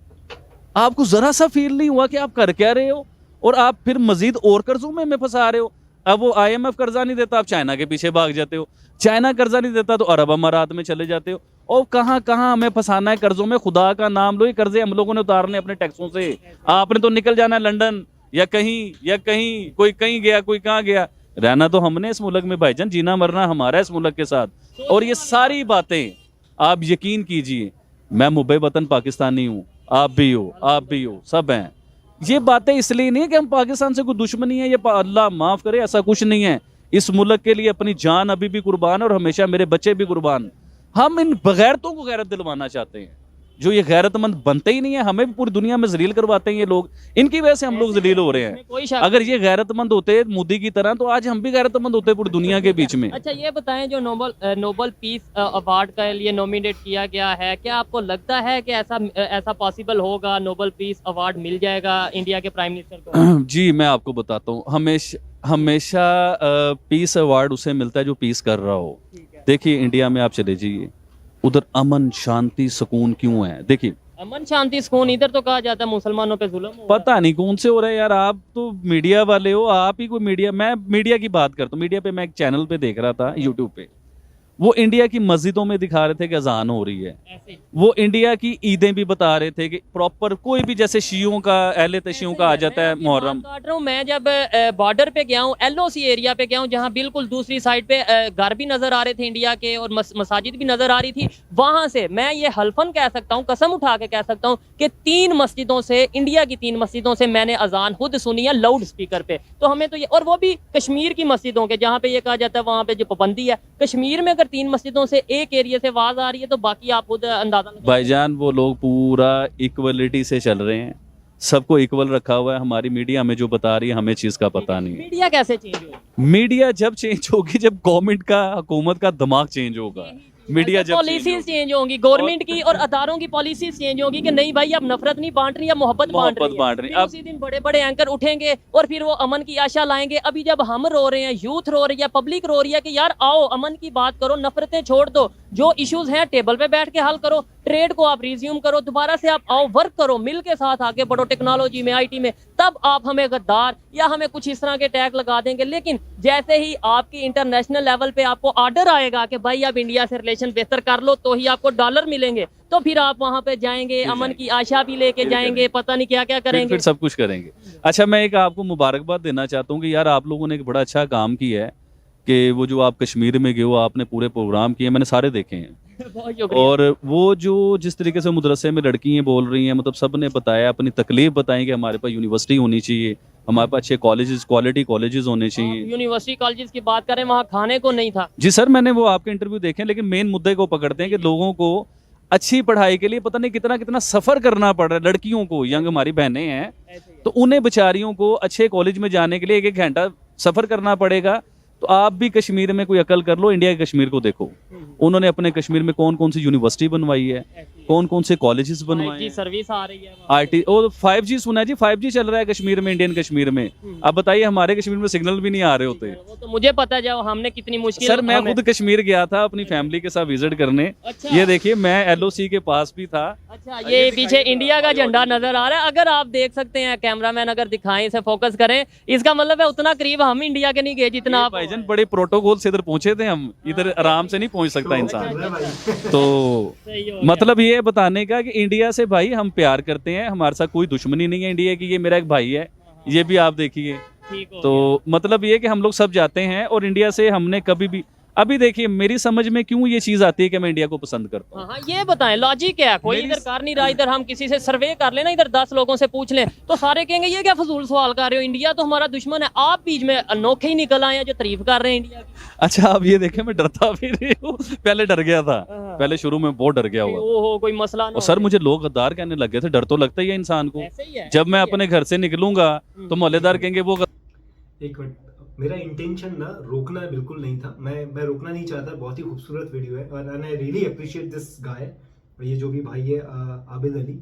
आपको जरा सा फील नहीं हुआ कि आप कर क्या रहे हो? और आप फिर मजीद और कर्जों में फंसा रहे हो। अब वो IMF कर्जा नहीं देता, आप चाइना के पीछे भाग जाते हो। चाइना कर्जा नहीं देता तो अरब अमारात में चले जाते हो। और कहाँ कहाँ हमें फंसाना है कर्जों में, खुदा का नाम लो। ये कर्जे हम लोगों ने उतारने अपने टैक्सों से। आपने तो निकल जाना है लंदन या कहीं, कोई कहीं गया, कोई कहाँ गया। रहना तो हमने इस मुल्क में भाईजान, जीना मरना हमारा इस मुल्क के साथ। और ये सारी बातें आप यकीन कीजिए, मैं मुंबई वतन पाकिस्तानी हूँ, आप भी हो, सब हैं। ये बातें इसलिए नहीं है कि हम पाकिस्तान से कोई दुश्मनी है, ये अल्लाह माफ करे, ऐसा कुछ नहीं है। इस मुल्क के लिए अपनी जान अभी भी कुर्बान, और हमेशा मेरे बच्चे भी कुर्बान। हम इन बगैरतों को गैरत दिलवाना चाहते हैं, जो ये गैरतमंद बनते ही नहीं है। हमें भी पूरी दुनिया में जलील करवाते हैं ये लोग, इनकी वजह से हम लोग जलील हो रहे हैं। अगर ये गैरतमंद होते मोदी की तरह, तो आज हम भी गैरतमंद होते पूरी दुनिया के बीच में। अच्छा, ये बताएं, जो नोबल पीस अवार्ड के लिए नॉमिनेट किया गया है, क्या आपको लगता है कि ऐसा पॉसिबल होगा, नोबल पीस अवार्ड मिल जाएगा इंडिया के प्राइम मिनिस्टर को? जी, मैं आपको बताता हूँ, हमेशा पीस अवार्ड उसे मिलता है जो पीस कर रहा हो। देखिए, इंडिया में आप चले जाइए, उधर अमन शांति सुकून क्यों है? देखिए, अमन शांति सुकून, इधर तो कहा जाता है मुसलमानों पे जुल्म हो रहा है। पता नहीं कौन से हो रहा है यार। आप तो मीडिया वाले हो, आप ही कोई मीडिया, मैं मीडिया की बात करता हूँ। मीडिया पे मैं एक चैनल पे देख रहा था, यूट्यूब पे, वो इंडिया की मस्जिदों में दिखा रहे थे कि अजान हो रही है। वो इंडिया की ईदें भी बता रहे थे कि प्रॉपर, कोई भी जैसे शियों का, अहले तशियों का आ जाता है मुहर्रम। काट रहा हूँ, मैं जब बॉर्डर पे गया हूँ, LOC एरिया पे गया हूँ, जहाँ बिल्कुल दूसरी साइड पे घर भी नजर आ रहे थे इंडिया के, और मसाजिद भी नजर आ रही थी। वहां से मैं ये हल्फन कह सकता हूँ, कसम उठा के कह सकता हूँ कि 3 मस्जिदों से, इंडिया की 3 मस्जिदों से मैंने अजान खुद सुनी है लाउड स्पीकर पे। तो हमें तो ये, और वो भी कश्मीर की मस्जिदों के, जहाँ पे ये कहा जाता है वहां पे जो पाबंदी है। कश्मीर में अगर 3 मस्जिदों से एक एरिया से आवाज आ रही है, तो बाकी आप खुद अंदाजा लगाइए। भाईजान, वो लोग पूरा इक्वलिटी से चल रहे हैं, सबको इक्वल रखा हुआ है। हमारी मीडिया हमें जो बता रही है, हमें चीज का पता नहीं है। मीडिया कैसे चेंज होगी? मीडिया जब चेंज होगी, जब गवर्नमेंट का, हुकूमत का दिमाग चेंज होगा। मीडिया जब पॉलिसीज चेंज होंगी गवर्नमेंट की और अदारों की पॉलिसीज चेंज होगी कि नहीं भाई अब नफरत नहीं बांट रही है, मोहब्बत बांट रही है। अब उसी दिन बड़े बड़े एंकर उठेंगे और फिर वो अमन की आशा लाएंगे। अभी जब हम रो रहे हैं, यूथ रो रही है, पब्लिक रो रही है कि यार आओ अमन की बात करो, नफरतें छोड़ दो, जो इश्यूज हैं टेबल पे बैठ के हल करो, ट्रेड को आप रिज्यूम करो, दोबारा से आप आओ, वर्क करो, मिल के साथ आगे बढ़ो टेक्नोलॉजी में, IT में, तब आप हमें गद्दार या हमें कुछ इस तरह के टैग लगा देंगे। लेकिन जैसे ही आपकी इंटरनेशनल लेवल पे आपको ऑर्डर आएगा कि भाई अब इंडिया से रिलेशन बेहतर कर लो तो ही आपको डॉलर मिलेंगे, तो फिर आप वहां पे जाएंगे, अमन की आशा भी लेके जाएंगे, पता नहीं क्या क्या करेंगे, फिर सब कुछ करेंगे। अच्छा, मैं एक आपको मुबारकबाद देना चाहता हूँ कि यार आप लोगों ने एक बड़ा अच्छा काम किया है कि वो जो आप कश्मीर में गए हो, आपने पूरे प्रोग्राम किए, मैंने सारे देखे हैं। बहुत शुक्रिया। और वो जो जिस तरीके से मदरसे में लड़कियां बोल रही हैं, मतलब सब ने बताया, अपनी तकलीफ बताई कि हमारे पास यूनिवर्सिटी होनी चाहिए, हमारे पास अच्छे कॉलेजेस, क्वालिटी कॉलेजेस होने चाहिए। यूनिवर्सिटी कॉलेजेस की बात करें, वहाँ खाने को नहीं था। जी सर, मैंने वो आपके इंटरव्यू देखे, लेकिन मेन मुद्दे को पकड़ते हैं कि लोगों को अच्छी पढ़ाई के लिए पता नहीं कितना कितना सफर करना पड़ रहा है। लड़कियों को, यंग हमारी बहनें हैं, तो उन्हें बेचारियों को अच्छे कॉलेज में जाने के लिए 1-1 घंटा सफर करना पड़ेगा। तो आप भी कश्मीर में कोई अकल कर लो, इंडिया के कश्मीर को देखो, उन्होंने अपने कश्मीर में कौन कौन सी यूनिवर्सिटी बनवाई है, कौन कौन से कॉलेजेस बनवाए हैं, सर्विस आ रही है, IT और 5G सुना है जी, 5G चल रहा है कश्मीर में, इंडियन कश्मीर में। अब बताइए, हमारे कश्मीर में सिग्नल भी नहीं आ रहे होते। वो तो मुझे पता है, जब हमने कितनी मुश्किल। सर मैं खुद कश्मीर गया था अपनी फैमिली के साथ विजिट करने। अच्छा। ये देखिए, मैं LOC के पास भी था। अच्छा, ये पीछे इंडिया का झंडा नजर आ रहा है, अगर आप देख सकते हैं, कैमरामैन अगर दिखाएं, इसे फोकस करें, इसका मतलब है उतना करीब हम इंडिया के नहीं गए जितना आप। भाईजान बड़े प्रोटोकॉल से इधर पहुंचे थे हम, इधर आराम से नहीं पहुंच सकता इंसान। तो मतलब ये बताने का कि इंडिया से भाई हम प्यार करते हैं, हमारे साथ कोई दुश्मनी नहीं है इंडिया की, ये मेरा एक भाई है, ये भी आप देखिए। तो मतलब ये कि हम लोग सब जाते हैं और इंडिया से हमने कभी भी, अभी देखिए मेरी समझ में क्यों ये चीज आती है कि मैं इंडिया को पसंद करता हूँ। हाँ, ये बताएं लॉजिक क्या है? कोई इधर कर नहीं रहा, इधर हम किसी से सर्वे कर लेना, इधर 10 लोगों से पूछ लें तो सारे कहेंगे ये क्या फजूल सवाल कर रहे हो, इंडिया तो हमारा दुश्मन है। आप बीच में अनोखे ही निकल आए हैं जो तारीफ कर रहे हैं इंडिया की। अच्छा, आप ये देखें, मैं डरता भी नहीं हूँ, पहले डर गया था, पहले शुरू में बहुत डर गया हुआ। ओहो, कोई मसला ना और सर मुझे लोग गद्दार कहने लग गए थे, डर तो लगता ही है इंसान को। ऐसे ही है, जब मैं अपने घर से निकलूंगा तो मोहल्लेदार कहेंगे वो एक मिनट, मेरा इंटेंशन ना रोकना बिल्कुल नहीं था, मैं रोकना नहीं चाहता। बहुत ही खूबसूरत वीडियो है और I really appreciate this guy, ये जो भी भाई है आबिद अली,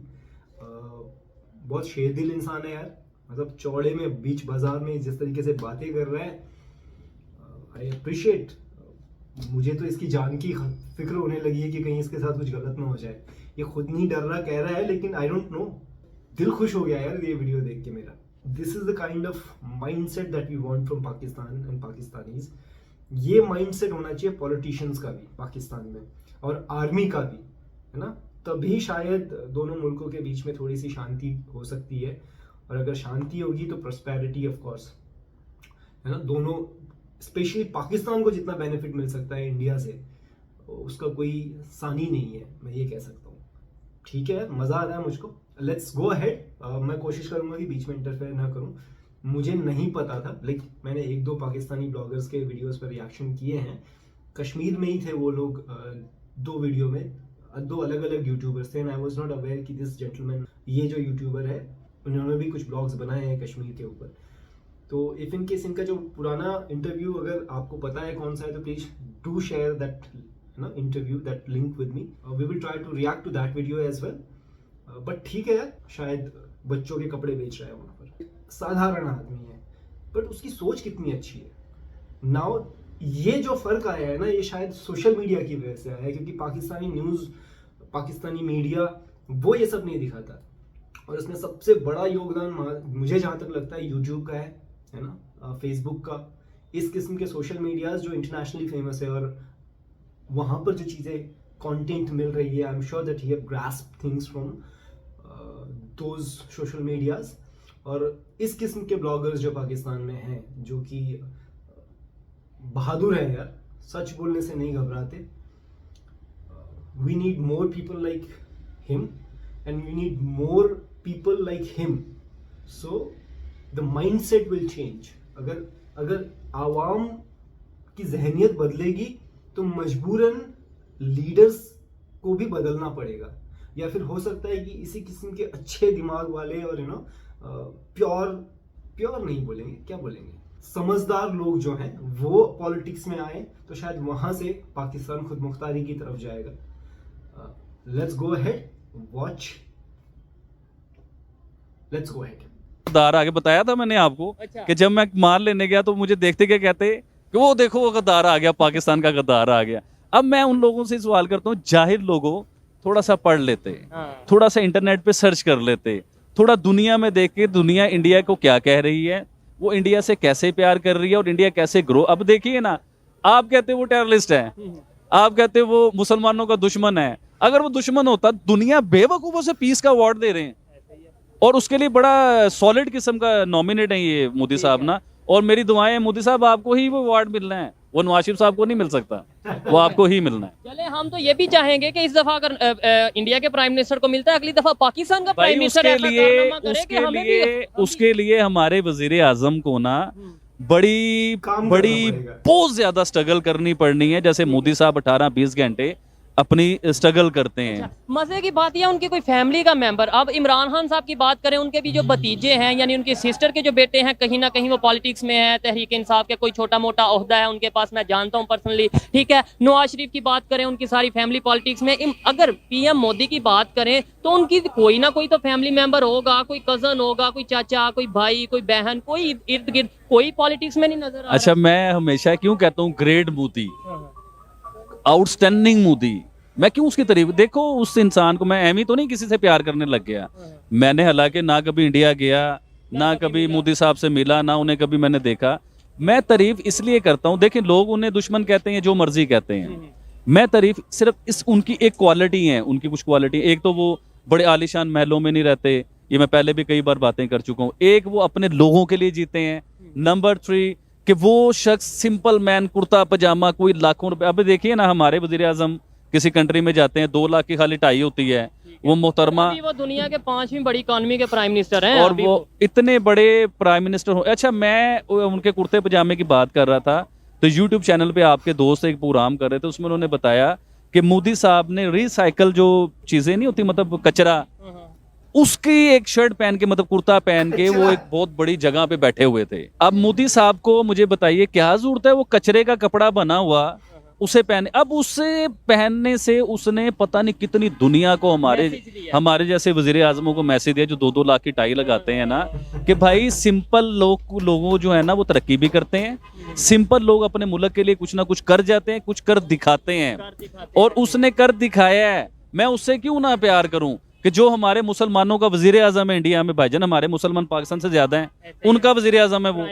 बहुत शेरदिल इंसान है यार। मतलब चौड़े में बीच बाजार में जिस तरीके से बातें कर रहा है, आई अप्रिशिएट। मुझे तो इसकी जान की फिक्र होने लगी है कि कहीं इसके साथ कुछ गलत ना हो जाए। ये खुद नहीं डर रहा कह रहा है, लेकिन आई डोंट नो, दिल खुश हो गया यार ये वीडियो देख के मेरा। This is the kind of mindset that we want from Pakistan and Pakistanis. ये माइंडसेट होना चाहिए पॉलिटिशियंस का भी पाकिस्तान में, और आर्मी का भी, है ना। तभी शायद दोनों मुल्कों के बीच में थोड़ी सी शांति हो सकती है, और अगर शांति होगी तो प्रॉस्पेरिटी ऑफ कोर्स, है ना। दोनों, स्पेशली पाकिस्तान को जितना बेनिफिट मिल सकता है इंडिया से, उसका कोई सानी नहीं है, मैं ये कह सकता हूँ। ठीक है, मज़ा आ रहा है मुझको, लेट्स गो अहेड। मैं कोशिश करूंगा कि बीच में इंटरफेयर ना करूं। मुझे नहीं पता था, लेकिन मैंने 1-2 पाकिस्तानी ब्लॉगर्स के वीडियोस पर रिएक्शन किए हैं। कश्मीर में ही थे वो लोग, 2 वीडियो में 2 अलग अलग यूट्यूबर्स थे, and I was not aware कि दिस जेंटलमैन, ये जो यूट्यूबर है, उन्होंने भी कुछ ब्लॉग्स बनाए हैं कश्मीर के ऊपर। तो इफ इन केस इनका जो पुराना इंटरव्यू अगर आपको पता है कौन सा है, तो please do share that interview, that link with me. We will try to react to that video as well. But ठीक है यार, शायद बच्चों के कपड़े बेच रहा है वहां पर, साधारण आदमी है, बट उसकी सोच कितनी अच्छी है। नाउ ये जो फर्क आया है ना, ये शायद सोशल मीडिया की वजह से आया है, क्योंकि पाकिस्तानी न्यूज़, पाकिस्तानी मीडिया वो ये सब नहीं दिखाता, और इसमें सबसे बड़ा योगदान मुझे जहाँ तक लगता है यूट्यूब का है ना, फेसबुक का, इस किस्म के सोशल मीडियाज जो इंटरनेशनली फेमस है, और वहाँ पर जो चीज़ें कंटेंट मिल रही है, I am sure that he have grasped things from those social medias. और इस किस्म के ब्लॉगर्स जो पाकिस्तान में हैं, जो कि बहादुर हैं यार, सच बोलने से नहीं घबराते। We need more people like him, and we need more people like him, so the mindset will change. अगर आवाम की जहनियत बदलेगी तो मजबूरन लीडर्स को भी बदलना पड़ेगा, या फिर हो सकता है कि इसी किस्म के अच्छे दिमाग वाले और प्योर नहीं बोलेंगे, क्या बोलेंगे, समझदार लोग जो हैं वो पॉलिटिक्स में आए तो शायद वहां से पाकिस्तान खुद मुख्तारी की तरफ जाएगा। Let's go ahead, watch, let's go ahead. गद्दार आगे बताया था मैंने आपको अच्छा। कि जब मैं माल लेने गया तो मुझे देखते क्या कहते कि वो देखो वो गद्दार आ गया, पाकिस्तान का गद्दार आ गया। अब मैं उन लोगों से सवाल करता हूँ, जाहिर लोगों थोड़ा सा पढ़ लेते, हाँ। थोड़ा सा इंटरनेट पे सर्च कर लेते, थोड़ा दुनिया में देख के दुनिया इंडिया को क्या कह रही है, वो इंडिया से कैसे प्यार कर रही है और इंडिया कैसे ग्रो। अब देखिए ना, आप कहते वो टेररिस्ट है, आप कहते वो मुसलमानों का दुश्मन है। अगर वो दुश्मन होता, दुनिया बेवकूफों से पीस का अवार्ड दे रहे हैं और उसके लिए बड़ा सॉलिड किस्म का नॉमिनेट है ये मोदी साहब ना। और मेरी दुआएं हैं मोदी साहब, आपको ही वो अवार्ड मिलना है, वो नवाज शरीफ साहब को नहीं मिल सकता, वो आपको ही मिलना है। चले, हम तो ये भी चाहेंगे कि इस दफा अगर इंडिया के प्राइम मिनिस्टर को मिलता है, अगली दफा पाकिस्तान का प्राइम मिनिस्टर ऐसा कारनामा करे कि हमें भी उसके लिए हमारे वजीर आजम को ना बड़ी काम बड़ी करना पड़ेगा। बहुत ज्यादा स्ट्रगल करनी पड़नी है, जैसे मोदी साहब 18-20 घंटे अपनी स्ट्रगल करते हैं। मजे की बात यह उनकी कोई फैमिली का मेंबर, अब इमरान खान साहब की बात करें, उनके भी जो भतीजे हैं यानी उनकी सिस्टर के जो बेटे हैं, कहीं ना कहीं वो पॉलिटिक्स में है, तहरीक इंसाफ के कोई छोटा मोटा ओहदा है उनके पास, मैं जानता हूं पर्सनली, ठीक है। नवाज शरीफ की बात करें, उनकी सारी फैमिली पॉलिटिक्स में। अगर पीएम मोदी की बात करें तो उनकी कोई ना कोई तो फैमिली मेंबर होगा, कोई कजन होगा, कोई चाचा, कोई भाई, कोई बहन, कोई इर्द गिर्द कोई पॉलिटिक्स में नहीं नजर आ अच्छा, मैं हमेशा क्यों कहता हूँ ग्रेट मोदी, आउटस्टैंडिंग मोदी, मैं क्यों उसकी तारीफ। देखो उस इंसान को, मैं एमी तो नहीं किसी से प्यार करने लग गया, मैंने हालांकि ना कभी इंडिया गया, ना कभी मोदी साहब से मिला, ना उन्हें कभी मैंने देखा। मैं तारीफ इसलिए करता हूँ, देखिए लोग उन्हें दुश्मन कहते हैं, जो मर्जी कहते हैं, मैं तारीफ सिर्फ इस उनकी एक क्वालिटी है, उनकी कुछ क्वालिटी। एक तो वो बड़े आलीशान महलों में नहीं रहते, ये मैं पहले भी कई बार बातें कर चुका हूँ। एक वो अपने लोगों के लिए जीते हैं। नंबर 3 कि वो शख्स सिंपल मैन, कुर्ता पजामा, कोई लाखों रुपए। अब देखिए ना, हमारे वजीर आजम किसी कंट्री में जाते हैं, 2 लाख की खाली टाई होती है, वो मोहतरमा, वो दुनिया के 5वीं बड़ी इकॉनमी के प्राइम मिनिस्टर हैं और अभी वो इतने बड़े प्राइम मिनिस्टर हो। अच्छा, मैं उनके कुर्ते पजामे की बात कर रहा था तो यूट्यूब चैनल पे आपके दोस्त एक प्रोग्राम कर रहे थे, उसमें उन्होंने बताया कि मोदी साहब ने रिसाइकल जो चीजें नहीं होती, मतलब कचरा, उसकी एक शर्ट पहन के, मतलब कुर्ता पहन के, वो एक बहुत बड़ी जगह पे बैठे हुए थे। अब मोदी साहब को मुझे बताइए क्या जरूरत है वो कचरे का कपड़ा बना हुआ उसे पहने। अब उसे पहनने से उसने पता नहीं कितनी दुनिया को, हमारे जैसे वजीर आजमों को मैसेज दिया जो 2-2 लाख की टाई लगाते हैं ना, कि भाई सिंपल लोगों जो है ना वो तरक्की भी करते हैं, सिंपल लोग अपने मुल्क के लिए कुछ ना कुछ कर जाते हैं, कुछ कर दिखाते हैं, और उसने कर दिखाया है। मैं उससे क्यों ना प्यार करूं कि जो हमारे मुसलमानों का वजीर आजम है इंडिया में, भाईजान हमारे मुसलमान पाकिस्तान से ज्यादा हैं, उनका वजीर आजम है वो,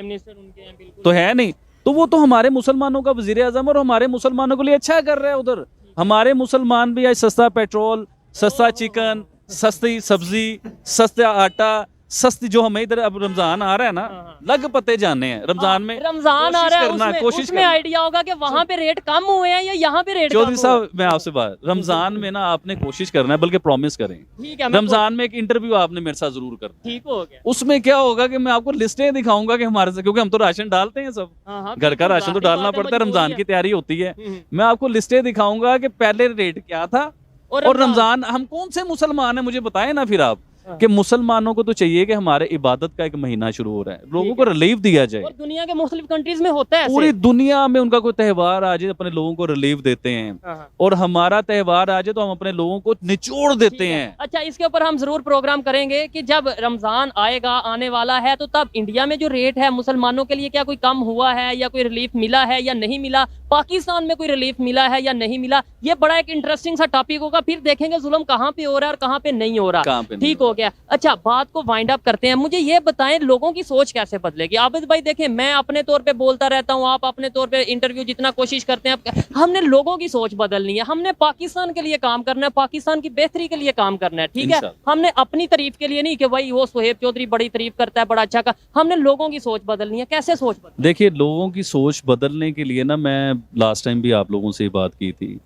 तो है नहीं, तो वो तो हमारे मुसलमानों का वजीर आजम और हमारे मुसलमानों के लिए अच्छा कर रहा है। उधर हमारे मुसलमान भी आज सस्ता पेट्रोल, सस्ता चिकन, सस्ती सब्जी, सस्ता आटा, सस्ती, जो हमें इधर अब रमजान आ रहा है ना, लग पते जाने हैं रमजान में, रमजान आ रहा है, कोशिश उसमें आइडिया होगा कि वहां पे रेट कम हुए हैं या यहाँ पे रेट कम हुए हैं। चौधरी साहब, मैं आपसे बात, रमजान में ना आपने कोशिश करना है, बल्कि प्रॉमिस करें, ठीक है, रमजान में एक इंटरव्यू आपने मेरे साथ जरूर करना है। ठीक हो गया। उसमें क्या होगा कि मैं आपको लिस्टें दिखाऊंगा कि हमारे से, क्योंकि हम तो राशन डालते हैं सब, घर का राशन तो डालना पड़ता है, रमजान की तैयारी होती है। मैं आपको लिस्टें दिखाऊंगा कि पहले रेट क्या था और रमजान, हम कौन से मुसलमान हैं मुझे बताएं ना फिर आप, कि मुसलमानों को तो चाहिए कि हमारे इबादत का एक महीना शुरू हो रहा है, लोगों को रिलीफ दिया जाए। और दुनिया के मुख्तलिफ कंट्रीज में होता है, पूरी दुनिया में उनका कोई त्यौहार आ जाए, अपने लोगों को रिलीफ देते हैं, और हमारा त्यौहार आ जाए तो हम अपने लोगों को निचोड़ देते हैं। अच्छा, इसके ऊपर हम जरूर प्रोग्राम करेंगे कि जब रमजान आएगा, आने वाला है, तो तब इंडिया में जो रेट है मुसलमानों के लिए क्या कोई कम हुआ है या कोई रिलीफ मिला है या नहीं मिला, पाकिस्तान में कोई रिलीफ मिला है या नहीं मिला, ये बड़ा एक इंटरेस्टिंग सा टॉपिक होगा। फिर देखेंगे जुल्म कहाँ पे हो रहा है और कहाँ पे नहीं हो रहा। ठीक हो गया। अच्छा, बात को वाइंड अप करते हैं। मुझे ये बताएं, लोगों की सोच कैसे बदलेगी? आबिद भाई देखें, मैं अपने तौर पे बोलता रहता हूँ, आप अपने तौर पे इंटरव्यू जितना कोशिश करते हैं, हमने लोगों की सोच बदलनी है, हमने पाकिस्तान के लिए काम करना है, पाकिस्तान की बेहतरी के लिए काम करना है, ठीक है। हमने अपनी तारीफ के लिए नहीं कि भाई वो सुहेब चौधरी बड़ी तारीफ करता है, बड़ा अच्छा का, हमने लोगों की सोच बदलनी है। कैसे सोच बदलनी? देखिए, लोगों की सोच बदलने के लिए ना, मैं लास्ट टाइम भी आप लोगों से बात की थी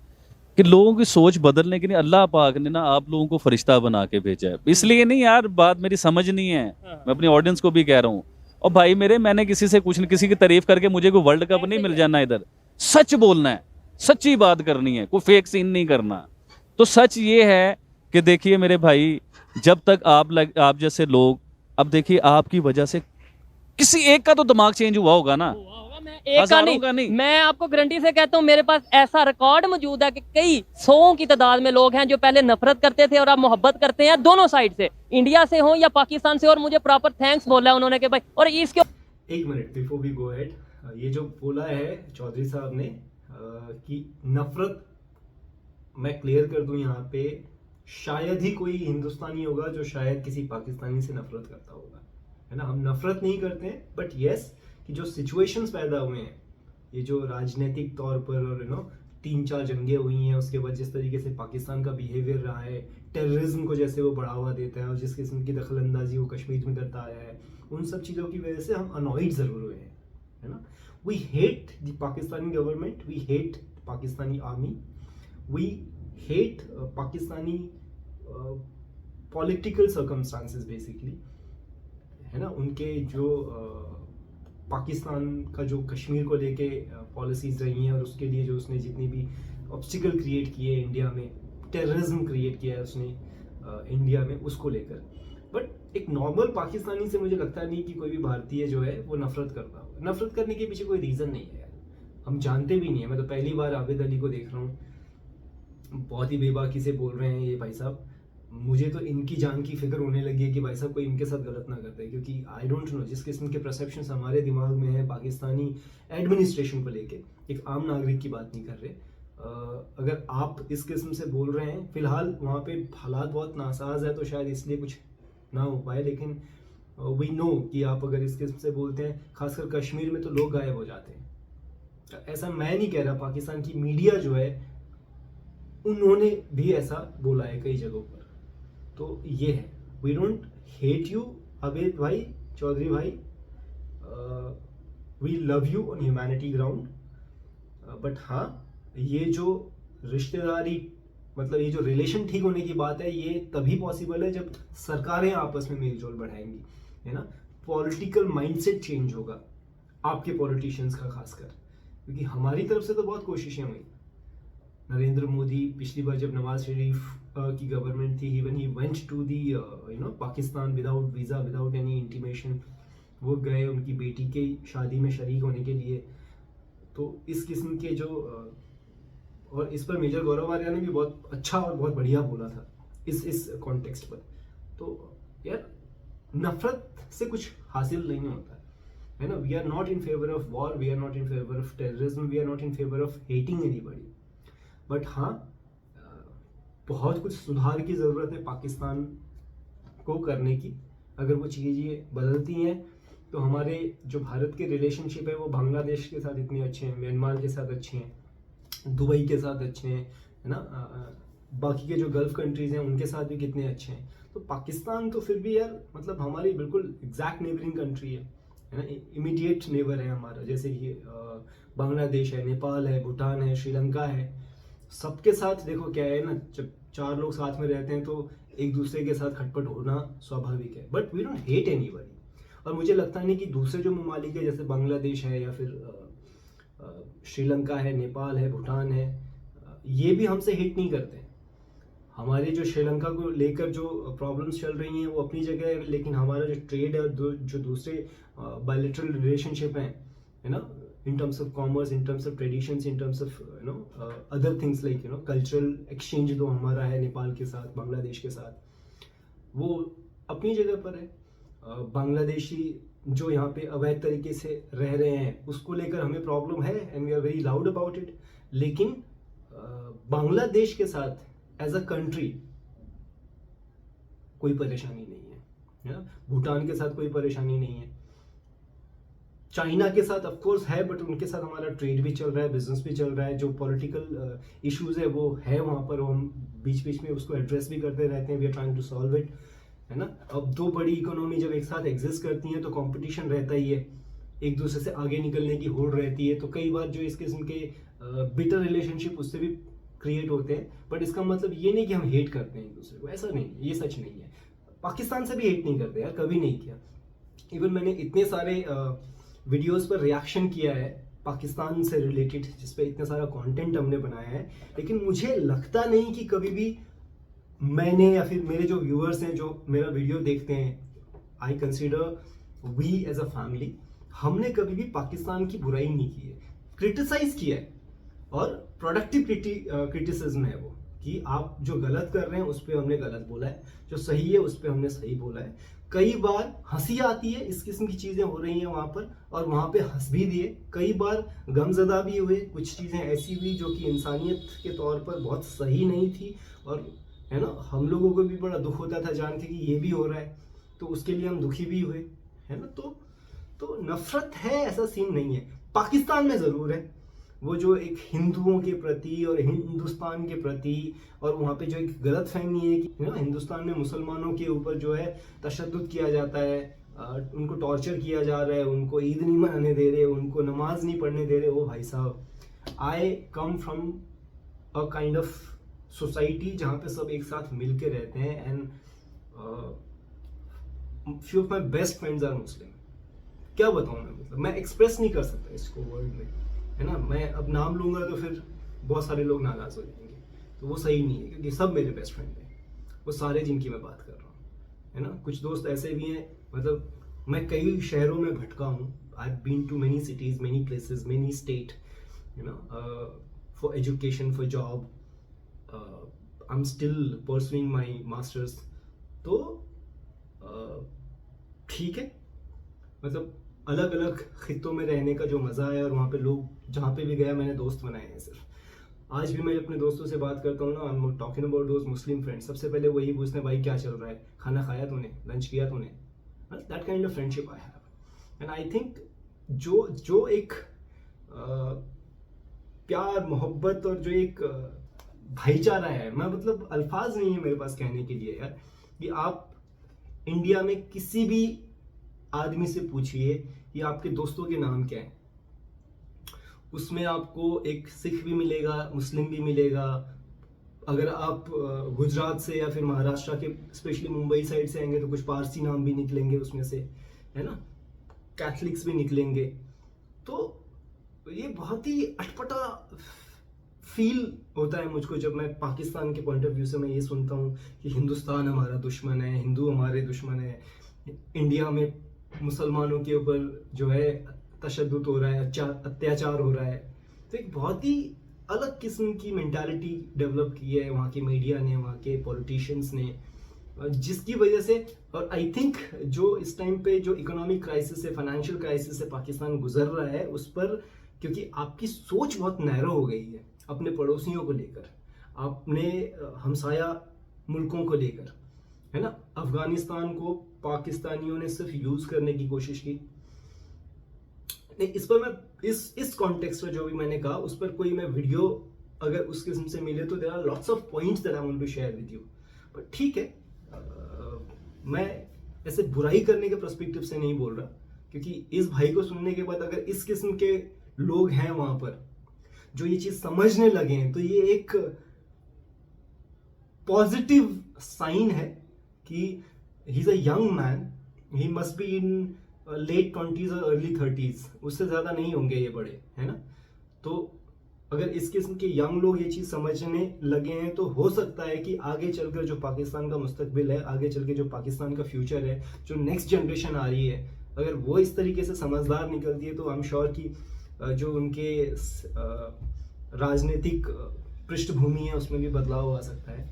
कि लोगों की सोच बदलने के लिए अल्लाह पाक ने ना आप लोगों को फरिश्ता बना के भेजा है। इसलिए नहीं यार, बात मेरी समझ नहीं है, मैं अपनी ऑडियंस को भी कह रहा हूँ, और भाई मेरे, मैंने किसी से कुछ नहीं, किसी की तारीफ करके मुझे कोई वर्ल्ड कप नहीं मिल जाना। इधर सच बोलना है, सच्ची बात करनी है, कोई फेक सीन नहीं करना। तो सच ये है कि देखिए मेरे भाई, जब तक आप जैसे लोग, अब देखिए आपकी वजह से किसी एक का तो दिमाग चेंज हुआ होगा ना। मैं एक का हजारों का नहीं, नहीं। मैं आपको गारंटी से कहता हूँ मेरे पास ऐसा रिकॉर्ड मौजूद है कि कई सौ की तादाद में लोग हैं जो पहले नफरत करते थे और अब मोहब्बत करते हैं, दोनों साइड से, इंडिया से हो या पाकिस्तान से, और मुझे प्रॉपर थैंक्स बोला है उन्होंने कि भाई। और इसके एक minute before we go ahead, ये जो बोला है चौधरी साहब ने कि नफरत, मैं क्लियर कर दूं यहाँ पे, शायद ही कोई हिंदुस्तानी होगा जो शायद किसी पाकिस्तानी से नफरत करता होगा, है ना। हम नफरत नहीं करते हैं, बट यस कि जो सिचुएशंस पैदा हुए हैं, ये जो राजनीतिक तौर पर और 3-4 जंगें हुई हैं, उसके बाद जिस तरीके से पाकिस्तान का बिहेवियर रहा है, टेररिज्म को जैसे वो बढ़ावा देता है और जिस किस्म की दखल अंदाजी वो कश्मीर में करता आया है, उन सब चीज़ों की वजह से हम अनॉइड ज़रूर हुए हैं, है ना। We hate the Pakistani government, we hate Pakistani army, we hate Pakistani political circumstances basically, है ना। उनके जो पाकिस्तान का जो कश्मीर को लेके पॉलिसीज रही हैं और उसके लिए जो उसने जितनी भी ऑब्स्टिकल क्रिएट किए इंडिया में, टेररिज्म क्रिएट किया है उसने इंडिया में, उसको लेकर। बट एक नॉर्मल पाकिस्तानी से मुझे लगता नहीं कि कोई भी भारतीय जो है वो नफरत करता होगा। नफरत करने के पीछे कोई रीज़न नहीं है यार, हम जानते भी नहीं है। मैं तो पहली बार आबिद अली को देख रहा हूँ, बहुत ही बेबाकी से बोल रहे हैं ये भाई साहब। मुझे तो इनकी जान की फिक्र होने लगी है कि भाई साहब कोई इनके साथ गलत ना करते, क्योंकि आई डोंट नो जिस किस्म के परसेप्शंस हमारे दिमाग में है पाकिस्तानी एडमिनिस्ट्रेशन को लेके, एक आम नागरिक की बात नहीं कर रहे। अगर आप इस किस्म से बोल रहे हैं, फिलहाल वहाँ पे हालात बहुत नासाज है तो शायद इसलिए कुछ ना हो पाए, लेकिन वी नो कि आप अगर इस किस्म से बोलते हैं, खासकर कश्मीर में तो लोग गायब हो जाते हैं। ऐसा मैं नहीं कह रहा, पाकिस्तान की मीडिया जो है उन्होंने भी ऐसा बोला है कई जगहों पर। तो ये है, we don't hate you Abed भाई, चौधरी भाई, we love you on humanity ground. But हाँ, ये जो रिश्तेदारी, मतलब ये जो रिलेशन ठीक होने की बात है, ये तभी पॉसिबल है जब सरकारें आपस में मेलजोल बढ़ाएंगी, है ना। पॉलिटिकल माइंडसेट चेंज होगा आपके पॉलिटिशियंस का खासकर, क्योंकि हमारी तरफ से तो बहुत कोशिशें हुई। नरेंद्र मोदी पिछली बार जब नवाज शरीफ की गवर्नमेंट थी, even he went to the Pakistan without visa, without any intimation, वो गए उनकी बेटी के शादी में शरीक होने के लिए। तो इस किस्म के जो और इस पर मेजर गौरव आर्या ने भी बहुत अच्छा और बहुत बढ़िया बोला था इस कॉन्टेक्स्ट पर। तो यार, नफरत से कुछ हासिल नहीं होता है ना। We are not in favour of war, we are not in favour of terrorism, we are not in favour of hating anybody. But हाँ, बहुत कुछ सुधार की ज़रूरत है पाकिस्तान को करने की। अगर वो चीज़ें बदलती हैं तो हमारे जो भारत के रिलेशनशिप है वो बांग्लादेश के साथ इतने अच्छे हैं, म्यांमार के साथ अच्छे हैं, दुबई के साथ अच्छे हैं, है ना, बाकी के जो गल्फ कंट्रीज़ हैं उनके साथ भी कितने अच्छे हैं। तो पाकिस्तान तो फिर भी यार, मतलब हमारी बिल्कुल एग्जैक्ट नेबरिंग कंट्री है ना, इमीडिएट नेबर है हमारा। जैसे कि बांग्लादेश है, नेपाल है, भूटान है, श्रीलंका है। सबके साथ देखो क्या है ना, जब 4 लोग साथ में रहते हैं तो एक दूसरे के साथ खटपट होना स्वाभाविक है। But we don't hate anybody. और मुझे लगता नहीं कि दूसरे जो ममालिक है, जैसे बांग्लादेश है या फिर श्रीलंका है, नेपाल है, भूटान है, ये भी हमसे हेट नहीं करते। हमारे जो श्रीलंका को लेकर जो प्रॉब्लम्स चल रही हैं वो अपनी जगह है, लेकिन हमारा जो ट्रेड है और जो दूसरे बायलैटरल रिलेशनशिप हैं, है ना, in terms of commerce, in terms of traditions, in terms of other things like cultural exchange जो हमारा है नेपाल के साथ, बांग्लादेश के साथ, वो अपनी जगह पर है। बांग्लादेशी जो यहाँ पे अवैध तरीके से रह रहे हैं उसको लेकर हमें प्रॉब्लम है and we are very loud about it. लेकिन बांग्लादेश के साथ एज अ कंट्री कोई परेशानी नहीं है ना, भूटान के साथ कोई परेशानी नहीं है, चाइना के साथ ऑफ कोर्स है, बट उनके साथ हमारा ट्रेड भी चल रहा है, बिजनेस भी चल रहा है। जो पॉलिटिकल इश्यूज है वो है वहाँ पर, हम बीच बीच में उसको एड्रेस भी करते रहते हैं, we are trying to solve it, है ना। अब 2 बड़ी इकोनॉमी जब एक साथ एग्जिस्ट करती हैं तो कंपटीशन रहता ही है, एक दूसरे से आगे निकलने की होड़ रहती है। तो कई बार जो इस किस्म के बिटर रिलेशनशिप उससे भी क्रिएट होते हैं। बट इसका मतलब ये नहीं कि हम हेट करते हैं एक दूसरे को, ऐसा नहीं, ये सच नहीं है। पाकिस्तान से भी हेट नहीं करते यार, कभी नहीं किया। इवन मैंने इतने सारे वीडियोस पर रिएक्शन किया है पाकिस्तान से रिलेटेड, जिस पे इतना सारा कंटेंट हमने बनाया है, लेकिन मुझे लगता नहीं कि कभी भी मैंने या फिर मेरे जो व्यूअर्स हैं जो मेरा वीडियो देखते हैं, I consider we as a family, हमने कभी भी पाकिस्तान की बुराई नहीं की है, क्रिटिसाइज किया है, और प्रोडक्टिव क्रिटिसिज्म है वो, कि आप जो गलत कर रहे हैं उस पर हमने गलत बोला है, जो सही है उस पर हमने सही बोला है। कई बार हंसी आती है, इस किस्म की चीज़ें हो रही हैं वहाँ पर, और वहाँ पे हंस भी दिए, कई बार गमज़दा भी हुए, कुछ चीज़ें ऐसी हुई जो कि इंसानियत के तौर पर बहुत सही नहीं थी, और है ना, हम लोगों को भी बड़ा दुख होता था जान के कि ये भी हो रहा है, तो उसके लिए हम दुखी भी हुए, है ना। तो नफरत है ऐसा सीन नहीं है, पाकिस्तान में ज़रूर है वो जो एक हिंदुओं के प्रति और हिंदुस्तान के प्रति, और वहाँ पे जो एक गलत फहमी है कि ना हिंदुस्तान में मुसलमानों के ऊपर जो है तशद्दुद किया जाता है, उनको टॉर्चर किया जा रहा है, उनको ईद नहीं मनाने दे रहे, उनको नमाज नहीं पढ़ने दे रहे। ओ भाई साहब, I come from a kind of society जहाँ पे सब एक साथ मिल के रहते हैं, and few of my best friends are Muslim. क्या बताऊँ मैं, मतलब मैं एक्सप्रेस नहीं कर सकता इसको वर्ड में, है ना। मैं अब नाम लूंगा तो फिर बहुत सारे लोग नाराज हो जाएंगे, तो वो सही नहीं है, क्योंकि सब मेरे बेस्ट फ्रेंड हैं, वो सारे जिनकी मैं बात कर रहा हूँ, है ना। कुछ दोस्त ऐसे भी हैं, मतलब मैं कई शहरों में भटका हूँ, I have been to many cities, many places, many state, you know, for education, for job, I am still pursuing my masters. तो ठीक है, मतलब अलग अलग खित्तों में रहने का जो मज़ा है, और वहाँ पे लोग जहाँ पे भी गया मैंने दोस्त बनाए हैं। सिर्फ आज भी मैं अपने दोस्तों से बात करता हूँ ना, I am talking about those Muslim friends, सबसे पहले वही पूछते हैं, भाई क्या चल रहा है, खाना खाया तूने, लंच किया तूने, that kind of friendship I have. And I think जो एक प्यार मोहब्बत और जो एक भाईचारा है, मैं मतलब अल्फाज नहीं है मेरे पास कहने के लिए यार, कि आप इंडिया में किसी भी आदमी से पूछिए कि आपके दोस्तों के नाम क्या हैं, उसमें आपको एक सिख भी मिलेगा, मुस्लिम भी मिलेगा। अगर आप गुजरात से या फिर महाराष्ट्र के, स्पेशली मुंबई साइड से आएंगे, तो कुछ पारसी नाम भी निकलेंगे उसमें से, है ना, कैथलिक्स भी निकलेंगे। तो ये बहुत ही अटपटा फील होता है मुझको जब मैं पाकिस्तान के पॉइंट ऑफ व्यू से मैं ये सुनता हूँ कि हिंदुस्तान हमारा दुश्मन है, हिंदू हमारे दुश्मन है, इंडिया में मुसलमानों के ऊपर जो है तशद्दुद हो रहा है, अत्याचार हो रहा है। तो एक बहुत ही अलग किस्म की मेंटालिटी डेवलप की है वहाँ के मीडिया ने, वहाँ के पॉलिटिशियंस ने, जिसकी वजह से, और आई थिंक जो इस टाइम पे जो इकोनॉमिक क्राइसिस है, फाइनेंशियल क्राइसिस से पाकिस्तान गुजर रहा है, उस पर क्योंकि आपकी सोच बहुत नैरो हो गई है अपने पड़ोसियों को लेकर, अपने हमसाया मुल्कों को लेकर, है ना। अफगानिस्तान को पाकिस्तानियों ने सिर्फ यूज करने की कोशिश की। इस पर मैं इस कॉन्टेक्स्ट में जो भी मैंने कहा, उस पर कोई मैं वीडियो अगर उस किस्म से मिले तो there are lots of points that I want to share with you, but ठीक है, मैं ऐसे बुराई करने के पर्सपेक्टिव से नहीं बोल रहा, क्योंकि इस भाई को सुनने के बाद अगर इस किस्म के लोग हैं वहां पर जो ये चीज समझने लगे हैं, तो ये एक पॉजिटिव साइन है कि he is a young man, he must be in late 20s और अर्ली 30s, उससे ज़्यादा नहीं होंगे ये बड़े, है ना। तो अगर इस किस्म के यंग लोग ये चीज़ समझने लगे हैं, तो हो सकता है कि आगे चलकर जो पाकिस्तान का मुस्तकबिल है, आगे चल के जो पाकिस्तान का फ्यूचर है, जो नेक्स्ट जनरेशन आ रही है, अगर वो इस तरीके से समझदार निकलती है, तो आई एम श्योर कि जो उनके राजनीतिक पृष्ठभूमि है उसमें भी बदलाव आ सकता है।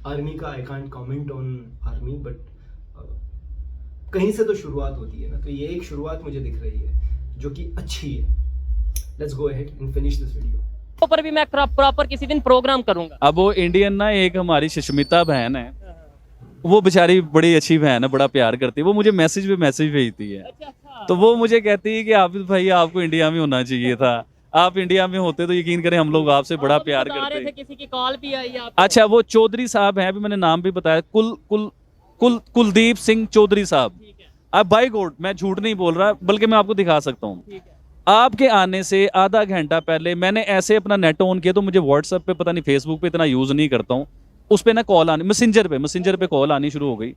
आर्मी का I can't comment on army, but कहीं से तो शुरुआत होती है ना, तो ये एक शुरुआत मुझे दिख रही है जो कि अच्छी है। Let's go ahead and finish this video. पर भी मैं प्रॉपर किसी दिन प्रोग्राम करूंगा। अब वो इंडियन ना, एक हमारी सुष्मिता बहन है, वो बेचारी बड़ी अच्छी बहन है, बड़ा प्यार करती है, वो मुझे मैसेज पे मैसेज भेजती है। तो वो मुझे कहती है कि आबिद भाई आपको इंडिया में होना चाहिए था, आप इंडिया में होते तो यकीन करें हम लोग आपसे बड़ा प्यार करते हैं। किसी की कॉल भी आई आपको? अच्छा, वो चौधरी साहब हैं, अभी मैंने नाम भी बताया, कुलदीप सिंह चौधरी साहब। अब बाय गॉड मैं झूठ नहीं बोल रहा, बल्कि मैं आपको दिखा सकता हूँ। आपके आने से आधा घंटा पहले मैंने ऐसे अपना नेट ऑन किया, तो मुझे व्हाट्सएप पे, पता नहीं फेसबुक पे इतना यूज नहीं करता हूँ, उस पे ना कॉल आनी, मैसेंजर पे कॉल आनी शुरू हो गई।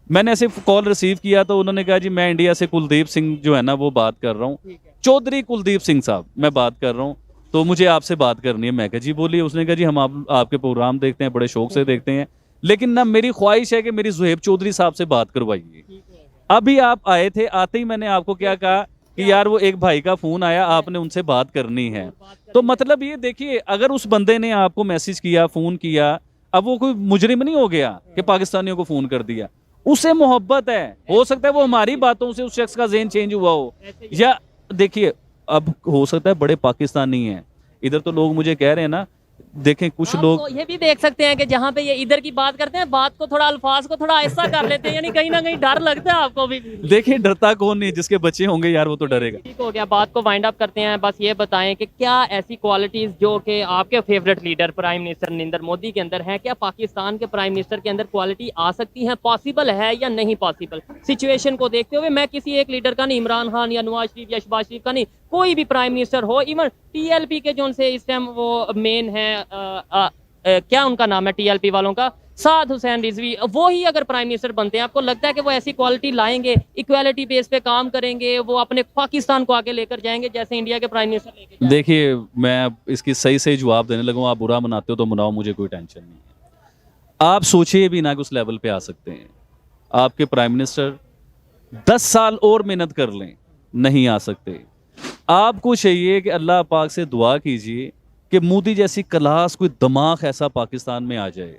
मैंने ऐसे कॉल रिसीव किया तो उन्होंने कहा जी मैं इंडिया से कुलदीप सिंह जो है ना वो बात कर रहा हूँ, चौधरी कुलदीप सिंह साहब मैं बात कर रहा हूँ, तो मुझे आपसे बात करनी है। मैं कहा जी बोलिए। उसने कहा जी हम आपके प्रोग्राम देखते हैं, बड़े शौक से देखते हैं, लेकिन ना मेरी ख्वाहिश है कि मेरी ज़ुहैब चौधरी साहब से बात करवाइए। अभी आप आए थे, आते ही मैंने आपको क्या कहा कि यार वो एक भाई का फोन आया, आपने उनसे बात करनी है। तो मतलब ये देखिए, अगर उस बंदे ने आपको मैसेज किया, फोन किया, अब वो कोई मुजरिम नहीं हो गया कि पाकिस्तानियों को फोन कर दिया। उसे मोहब्बत है, हो सकता है वो हमारी बातों से उस शख्स का ज़हन चेंज हुआ हो, या देखिए अब हो सकता है बड़े पाकिस्तानी हैं, इधर तो लोग मुझे कह रहे हैं ना, देखें कुछ आप लोग तो ये भी देख सकते हैं कि जहाँ पे ये इधर की बात करते हैं, बात को थोड़ा अल्फाज को थोड़ा ऐसा कर लेते हैं, यानी कहीं ना कहीं डर लगता है आपको भी। देखिए डरता कौन नहीं, जिसके बच्चे होंगे यार वो तो डरेगा। ठीक हो गया, बात को वाइंड अप करते हैं। बस ये बताएं कि क्या ऐसी क्वालिटीज जो कि आपके favourite leader prime minister Narendra Modi के अंदर है, क्या पाकिस्तान के प्राइम मिनिस्टर के अंदर क्वालिटी आ सकती है, पॉसिबल है या नहीं पॉसिबल? सिचुएशन को देखते हुए मैं किसी एक लीडर का नहीं, इमरान खान या नवाज शरीफ या शहबाज शरीफ का नहीं, कोई भी प्राइम मिनिस्टर हो, इवन टीएलपी के जो उनसे इस टाइम वो मेन है, क्या उनका नाम है टीएलपी वालों का, साद हुसैन रिजवी, वो ही अगर प्राइम मिनिस्टर बनते हैं, आपको लगता है कि वो ऐसी क्वालिटी लाएंगे, इक्वालिटी बेस पे काम करेंगे, वो अपने पाकिस्तान को आगे लेकर जाएंगे जैसे इंडिया के प्राइम मिनिस्टर लेके जाएंगे? देखिए मैं इसकी सही सही जवाब देने लगूँ, आप बुरा मनाते हो तो मनाओ, मुझे कोई टेंशन नहीं है। आप सोचिए भी ना कि उस लेवल पे आ सकते हैं। आपके प्राइम मिनिस्टर 10 साल और मेहनत कर लें, नहीं आ सकते। आपको चाहिए कि अल्लाह पाक से दुआ कीजिए कि मोदी जैसी क्लास, कोई दिमाग ऐसा पाकिस्तान में आ जाए।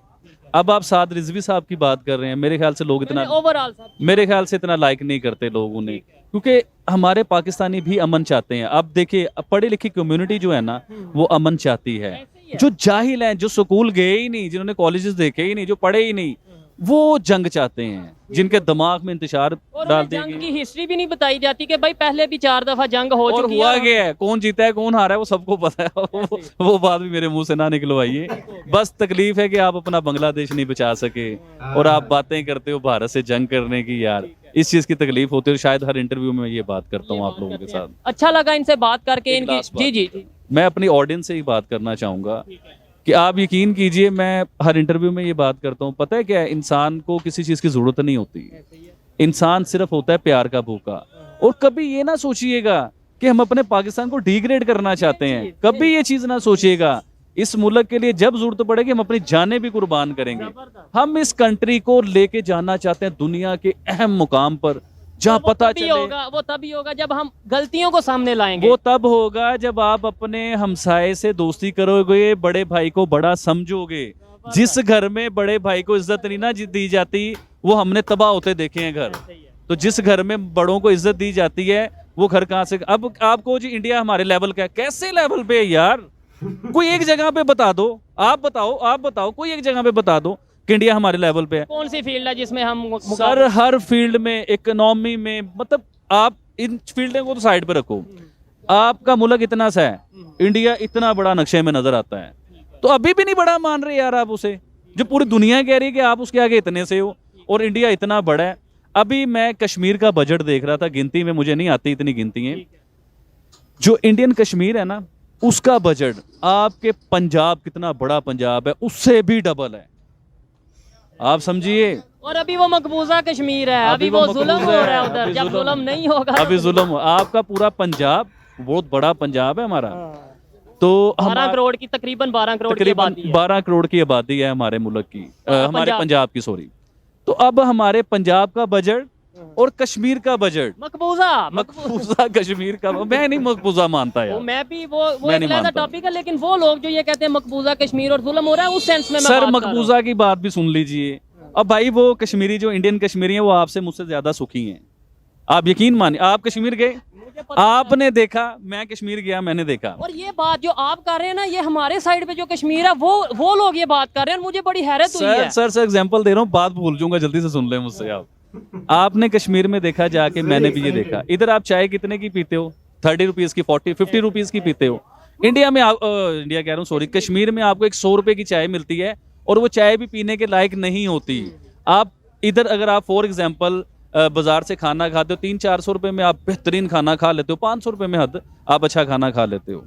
अब आप साद रिजवी साहब की बात कर रहे हैं, मेरे ख्याल से लोग इतना, ओवरऑल मेरे ख्याल से इतना लाइक नहीं करते लोग उन्हें, क्योंकि हमारे पाकिस्तानी भी अमन चाहते हैं। अब देखिए पढ़ी लिखी कम्युनिटी जो है ना, वो अमन चाहती है। जो जाहिल हैं, जो स्कूल गए ही नहीं, जिन्होंने कॉलेजेस देखे ही नहीं, जो पढ़े ही नहीं, वो जंग चाहते हैं, जिनके दिमाग में इंतशार डाल जंग देंगे। की हिस्ट्री भी नहीं बताई जाती कि भाई पहले भी 4 दफा जंग हो और चुकी हुआ है। क्या है, कौन जीता है कौन हारा है वो सबको पता है। वो बात भी मेरे मुंह से ना निकलवाइए। बस तकलीफ है कि आप अपना बांग्लादेश नहीं बचा सके और आप बातें करते हो भारत से जंग करने की, यार इस चीज की तकलीफ होती है। शायद हर इंटरव्यू में ये बात करता हूँ आप लोगों के साथ। अच्छा लगा इनसे बात करके, एक इनकी last बात। जी जी जी मैं अपनी ऑडियंस से ही बात करना चाहूंगा कि आप यकीन कीजिए, मैं हर इंटरव्यू में ये बात करता हूँ, पता है क्या है, इंसान को किसी चीज की जरूरत नहीं होती, इंसान सिर्फ होता है प्यार का भूखा। और कभी ये ना सोचिएगा कि हम अपने पाकिस्तान को डिग्रेड करना चाहते हैं, कभी ये चीज ना सोचिएगा। इस मुल्क के लिए जब जरूरत पड़ेगी हम अपनी जानें भी कुर्बान करेंगे। हम इस कंट्री को लेके जाना चाहते हैं दुनिया के अहम मुकाम पर, जहाँ पता चले। वो तभी होगा जब हम गलतियों को सामने लाएंगे। वो तब होगा जब आप अपने हमसाए से दोस्ती करोगे, बड़े भाई को बड़ा समझोगे। जिस घर में बड़े भाई को इज्जत नहीं ना दी जाती, वो हमने तबाह होते देखे हैं घर। तो जिस घर में बड़ों को इज्जत दी जाती है, वो घर कहाँ से। अब आपको जी इंडिया हमारे लेवल का है, कैसे लेवल पे है यार? कोई एक जगह पे बता दो, आप बताओ कोई एक जगह पे बता दो कि इंडिया हमारे लेवल पे है। कौन सी फील्ड है जिसमें हम सर हर फील्ड में, इकोनॉमी में, मतलब आप इन फील्डों को तो साइड पे रखो, आपका मुल्क इतना सा है, इंडिया इतना बड़ा नक्शे में नजर आता है, तो अभी भी नहीं बड़ा मान रहे यार आप उसे, जो पूरी दुनिया कह रही है कि आप उसके आगे इतने से हो, और इंडिया इतना बड़ा है। अभी मैं कश्मीर का बजट देख रहा था, गिनती में मुझे नहीं आती इतनी गिनती है, जो इंडियन कश्मीर है ना, उसका बजट आपके पंजाब, कितना बड़ा पंजाब है, उससे भी डबल है। आप समझिए। और अभी वो मकबूजा कश्मीर है, अभी वो जुल्म हो रहा है उधर, जब जुल्म नहीं होगा अभी जुल्म। आपका पूरा पंजाब बहुत बड़ा पंजाब है हमारा, तो 12 करोड़ की तकरीबन 12 करोड़ की आबादी है। 12 करोड़ की आबादी है हमारे मुल्क की, हमारे पंजाब की, सॉरी। तो अब हमारे पंजाब का बजट और कश्मीर का बजट, मकबूजा कश्मीर का, मैं नहीं मकबूजा मानता यार। मैं भी वो एक अलग टॉपिक है, लेकिन वो लोग जो ये कहते हैं मकबूजा कश्मीर और जुल्म हो रहा है, उस सेंस में मैं सर बात कर मकबूजा की बात भी सुन लीजिए। अब भाई वो कश्मीरी, जो इंडियन कश्मीरी है, वो आपसे मुझसे ज्यादा सुखी हैं। आप यकीन मानिए, आप कश्मीर गए, आपने देखा, मैं कश्मीर गया, मैंने देखा। और ये बात जो आप कर रहे हैं ना, ये हमारे साइड पे जो कश्मीर है, वो लोग ये बात कर रहे हैं, मुझे बड़ी हैरत हुई है। सर एग्जांपल दे रहा हूँ, बात भूल जाऊंगा, जल्दी से सुन ले मुझसे आप। आपने कश्मीर में देखा जाके, मैंने भी ये देखा। इधर आप चाय कितने की पीते हो? 30 रुपीज की, 40, 50 रुपीज की पीते हो। इंडिया में इंडिया कह रहा हूँ, सॉरी, कश्मीर में आपको एक 100 रुपए की चाय मिलती है, और वो चाय भी पीने के लायक नहीं होती। आप इधर अगर आप फॉर एग्जाम्पल बाजार से खाना खाते हो, 300-400 रुपए में आप बेहतरीन खाना खा लेते हो, 500 रुपए में हद आप अच्छा खाना खा लेते हो।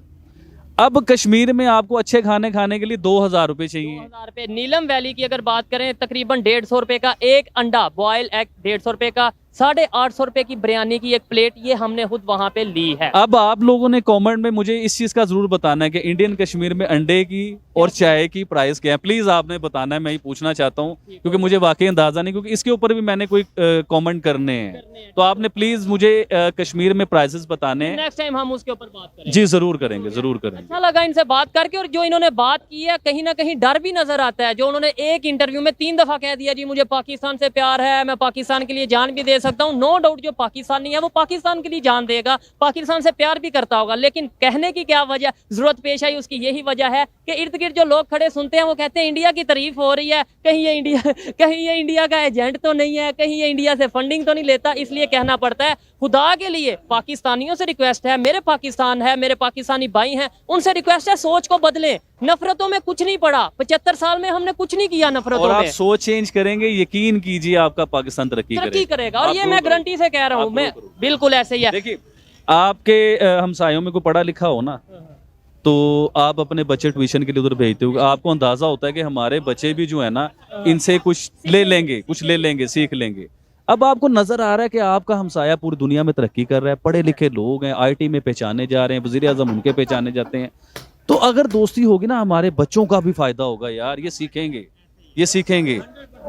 अब कश्मीर में आपको अच्छे खाने खाने के लिए 2000 रुपए चाहिए। 2000 रुपए। नीलम वैली की अगर बात करें, तकरीबन 150 रुपए का एक अंडा, बॉयल एग 150 रुपए का, 850 रुपए की बिरयानी की एक प्लेट, ये हमने खुद वहां पे ली है। अब आप लोगों ने कमेंट में मुझे इस चीज का जरूर बताना है कि इंडियन कश्मीर में अंडे की और चाय की प्राइस क्या है। प्लीज आपने बताना है, मैं ही पूछना चाहता हूँ क्योंकि मुझे वाकई अंदाजा नहीं, क्योंकि इसके ऊपर भी मैंने कोई कमेंट करने हैं। तो आपने प्लीज मुझे कश्मीर में प्राइसेस बताने हैं। नेक्स्ट टाइम हम उसके ऊपर बात करेंगे। जी जरूर करेंगे, जरूर करेंगे। अच्छा लगा इनसे बात करके, और जो इन्होंने बात की है कहीं ना कहीं डर भी नजर आता है। जो उन्होंने एक इंटरव्यू में 3 दफा कह दिया जी मुझे पाकिस्तान से प्यार है, मैं पाकिस्तान के लिए जान भी दे सकता हूँ। नो डाउट जो पाकिस्तानी है वो पाकिस्तान के लिए जान देगा, पाकिस्तान से प्यार भी करता होगा, लेकिन कहने की क्या वजह, जरूरत पेश आई उसकी यही वजह है कि इर्द गिर्द जो लोग खड़े सुनते हैं वो कहते हैं इंडिया की तारीफ हो रही है, कहीं ये इंडिया का एजेंट तो नहीं है, कहीं ये इंडिया से फंडिंग तो नहीं लेता। इसलिए कहना पड़ता है खुदा के लिए पाकिस्तानियों से रिक्वेस्ट है, मेरे पाकिस्तान है, मेरे पाकिस्तानी भाई हैं, उनसे रिक्वेस्ट है सोच को बदलें। नफरतों में कुछ नहीं पड़ा, 75 साल में हमने कुछ नहीं किया नफरतों और आप में। सोच चेंज करेंगे, यकीन कीजिए आपका पाकिस्तान तरक्की करेगा, और ये मैं गारंटी से कह रहा हूँ, मैं बिल्कुल ऐसे ही है। देखिए आपके हमसायों में कोई पढ़ा लिखा हो ना, तो आप अपने बच्चे ट्यूशन के लिए उधर भेजते हो, आपको अंदाजा होता है कि हमारे बच्चे भी जो है ना इनसे कुछ ले लेंगे, सीख लेंगे। अब आपको नजर आ रहा है कि आपका हमसाया पूरी दुनिया में तरक्की कर रहा है, पढ़े लिखे लोग हैं, आईटी में पहचाने जा रहे हैं, वजीर आजम उनके पहचाने जाते हैं। तो अगर दोस्ती होगी ना, हमारे बच्चों का भी फायदा होगा यार, ये सीखेंगे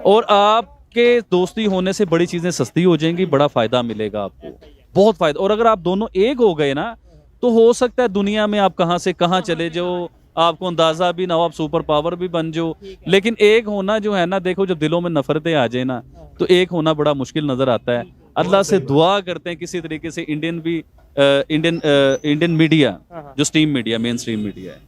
और आपके दोस्ती होने से बड़ी चीजें सस्ती हो जाएंगी, बड़ा फायदा मिलेगा आपको, बहुत फायदा। और अगर आप दोनों एक हो गए ना, तो हो सकता है दुनिया में आप कहां से कहां चले जाओ, आपको अंदाजा भी ना हो, आप सुपर पावर भी बन जाओ। लेकिन एक होना जो है ना, देखो जब दिलों में नफरतें आ जाए ना, तो एक होना बड़ा मुश्किल नजर आता है। अल्लाह से दुआ करते हैं किसी तरीके से इंडियन मीडिया, जो मेन स्ट्रीम मीडिया है,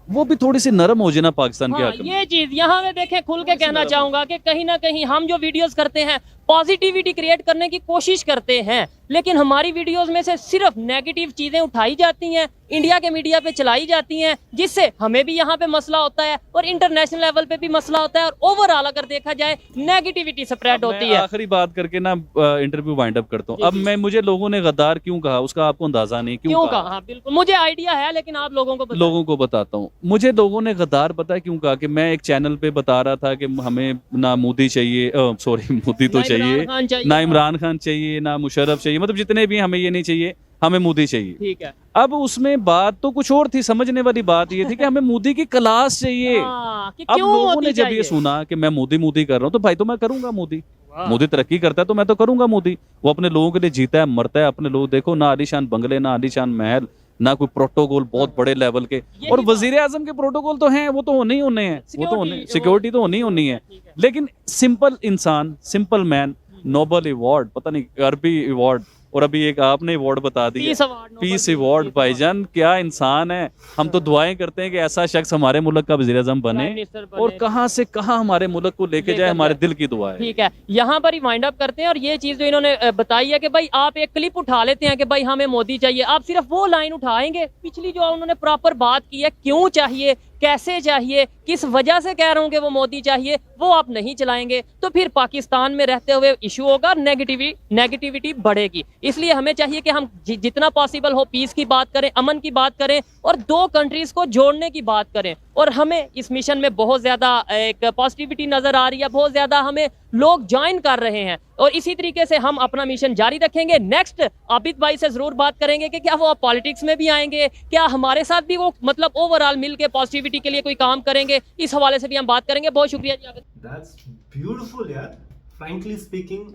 वो भी थोड़ी सी नरम हो जाए ना पाकिस्तान के हाँ, हक में। ये चीज यहाँ में देखें, खुल के कहना चाहूंगा कि कहीं ना कहीं हम जो वीडियोस करते हैं पॉजिटिविटी क्रिएट करने की कोशिश करते हैं, लेकिन हमारी वीडियोस में से सिर्फ नेगेटिव चीजें उठाई जाती हैं, इंडिया के मीडिया पे चलाई जाती हैं, जिससे हमें भी यहाँ पे मसला होता है और इंटरनेशनल लेवल पे भी मसला होता है, और ओवरऑल अगर देखा जाए नेगेटिविटी स्प्रेड होती है। आखिरी बात करके ना इंटरव्यू वाइंड अप करता हूँ। अब मुझे लोगों ने गद्दार क्यों कहा, उसका आपको अंदाजा नहीं क्यों कहा? हाँ, बिल्कुल मुझे आइडिया है, लेकिन आप लोगों को बताता हूँ। मुझे लोगों ने गद्दार पता है क्यों कहा, कि मैं एक चैनल पे बता रहा था कि हमें ना मोदी चाहिए, सॉरी मोदी तो चाहिए ना, इमरान खान चाहिए ना, मुशर्रफ चाहिए, मतलब जितने भी, हमें ये नहीं चाहिए, हमें मोदी चाहिए। ठीक है। अब उसमें बात तो कुछ और थी, समझने वाली बात ये थी कि हमें मोदी की क्लास चाहिए। अब लोगों ने जब ये सुना कि मैं मोदी कर रहा हूँ, तो भाई तो मैं करूंगा मोदी तरक्की करता है तो मैं तो करूंगा मोदी। वो अपने लोगों के लिए जीता है, मरता है, अपने लोग देखो ना आलीशान बंगले, ना आलीशान महल, ना कोई प्रोटोकॉल बहुत बड़े लेवल के। और वजीर आजम के प्रोटोकॉल तो हैं, वो तो होने ही होने हैं, वो तो होने, सिक्योरिटी तो होनी है। लेकिन सिंपल इंसान, सिंपल मैन, नोबल अवार्ड, पता नहीं अरबी अवार्ड, और अभी एक आपने अवार्ड बता दिया, पीस अवार्ड। भाईजान क्या इंसान है। हम तो दुआएं करते हैं कि ऐसा शख्स हमारे मुल्क का वज़ीर आज़म बने, और कहां से कहां हमारे मुल्क को लेके जाए, हमारे दिल की दुआ है। ठीक है, यहाँ पर ही वाइंड अप करते हैं। और ये चीज जो इन्होंने बताई है कि भाई आप एक क्लिप उठा लेते हैं कि भाई हमें मोदी चाहिए, आप सिर्फ वो लाइन उठाएंगे, पिछली जो उन्होंने प्रॉपर बात की है, क्यों चाहिए, कैसे चाहिए, किस वजह से कह रहा हूं कि वो मोदी चाहिए, वो आप नहीं चलाएंगे, तो फिर पाकिस्तान में रहते हुए इशू होगा, नेगेटिविटी बढ़ेगी। इसलिए हमें चाहिए कि हम जितना पॉसिबल हो पीस की बात करें, अमन की बात करें, और 2 कंट्रीज को जोड़ने की बात करें। और हमें इस मिशन में बहुत ज्यादा एक पॉजिटिविटी नजर आ रही है, बहुत ज्यादा हमें लोग ज्वाइन कर रहे हैं, और इसी तरीके से हम अपना मिशन जारी रखेंगे। नेक्स्ट आबिद भाई से जरूर बात करेंगे कि क्या वो पॉलिटिक्स में भी आएंगे, क्या हमारे साथ भी वो मतलब ओवरऑल मिलके पॉजिटिविटी के लिए कोई काम करेंगे, इस हवाले से भी हम बात करेंगे। बहुत शुक्रिया जी आबिद। दैट्स ब्यूटीफुल यार, फ्रैंकली स्पीकिंग।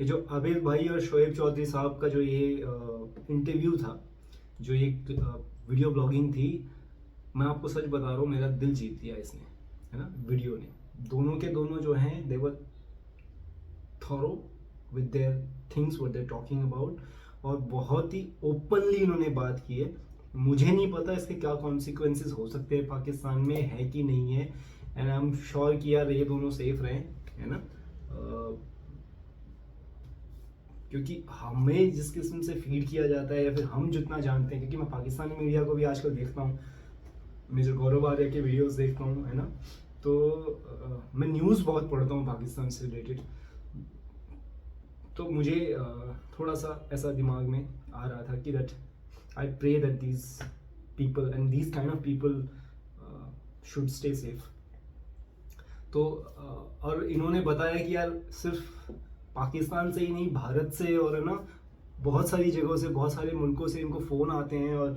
ये जो आबिद भाई और शोएब चौधरी साहब का जो ये इंटरव्यू था, जो ये वीडियो ब्लॉगिंग थी, मैं आपको सच बता रहा हूँ, मेरा दिल जीत लिया इसने, है ना, वीडियो ने। दोनों के दोनों जो हैं, they were thorough with their things what they talking about, और बहुत ही ओपनली इन्होंने बात की है। मुझे नहीं पता इसके क्या कॉन्सिक्वेंसेस हो सकते हैं, पाकिस्तान में है कि नहीं है, एंड आई एम श्योर कि यार ये दोनों सेफ रहें, है ना। क्योंकि हमें जिस किस्म से फीड किया जाता है, या फिर हम जितना जानते हैं, क्योंकि मैं पाकिस्तानी मीडिया को भी आजकल देखता हूँ, मेजर गौरव आर्या के वीडियोस देखता हूँ, है ना, तो मैं न्यूज़ बहुत पढ़ता हूँ पाकिस्तान से रिलेटेड। तो मुझे थोड़ा सा ऐसा दिमाग में आ रहा था कि that I pray that these people and these kind of people should stay safe. तो और इन्होंने बताया कि यार सिर्फ पाकिस्तान से ही नहीं, भारत से और है ना बहुत सारी जगहों से, बहुत सारे मुल्कों से इनको फ़ोन आते हैं, और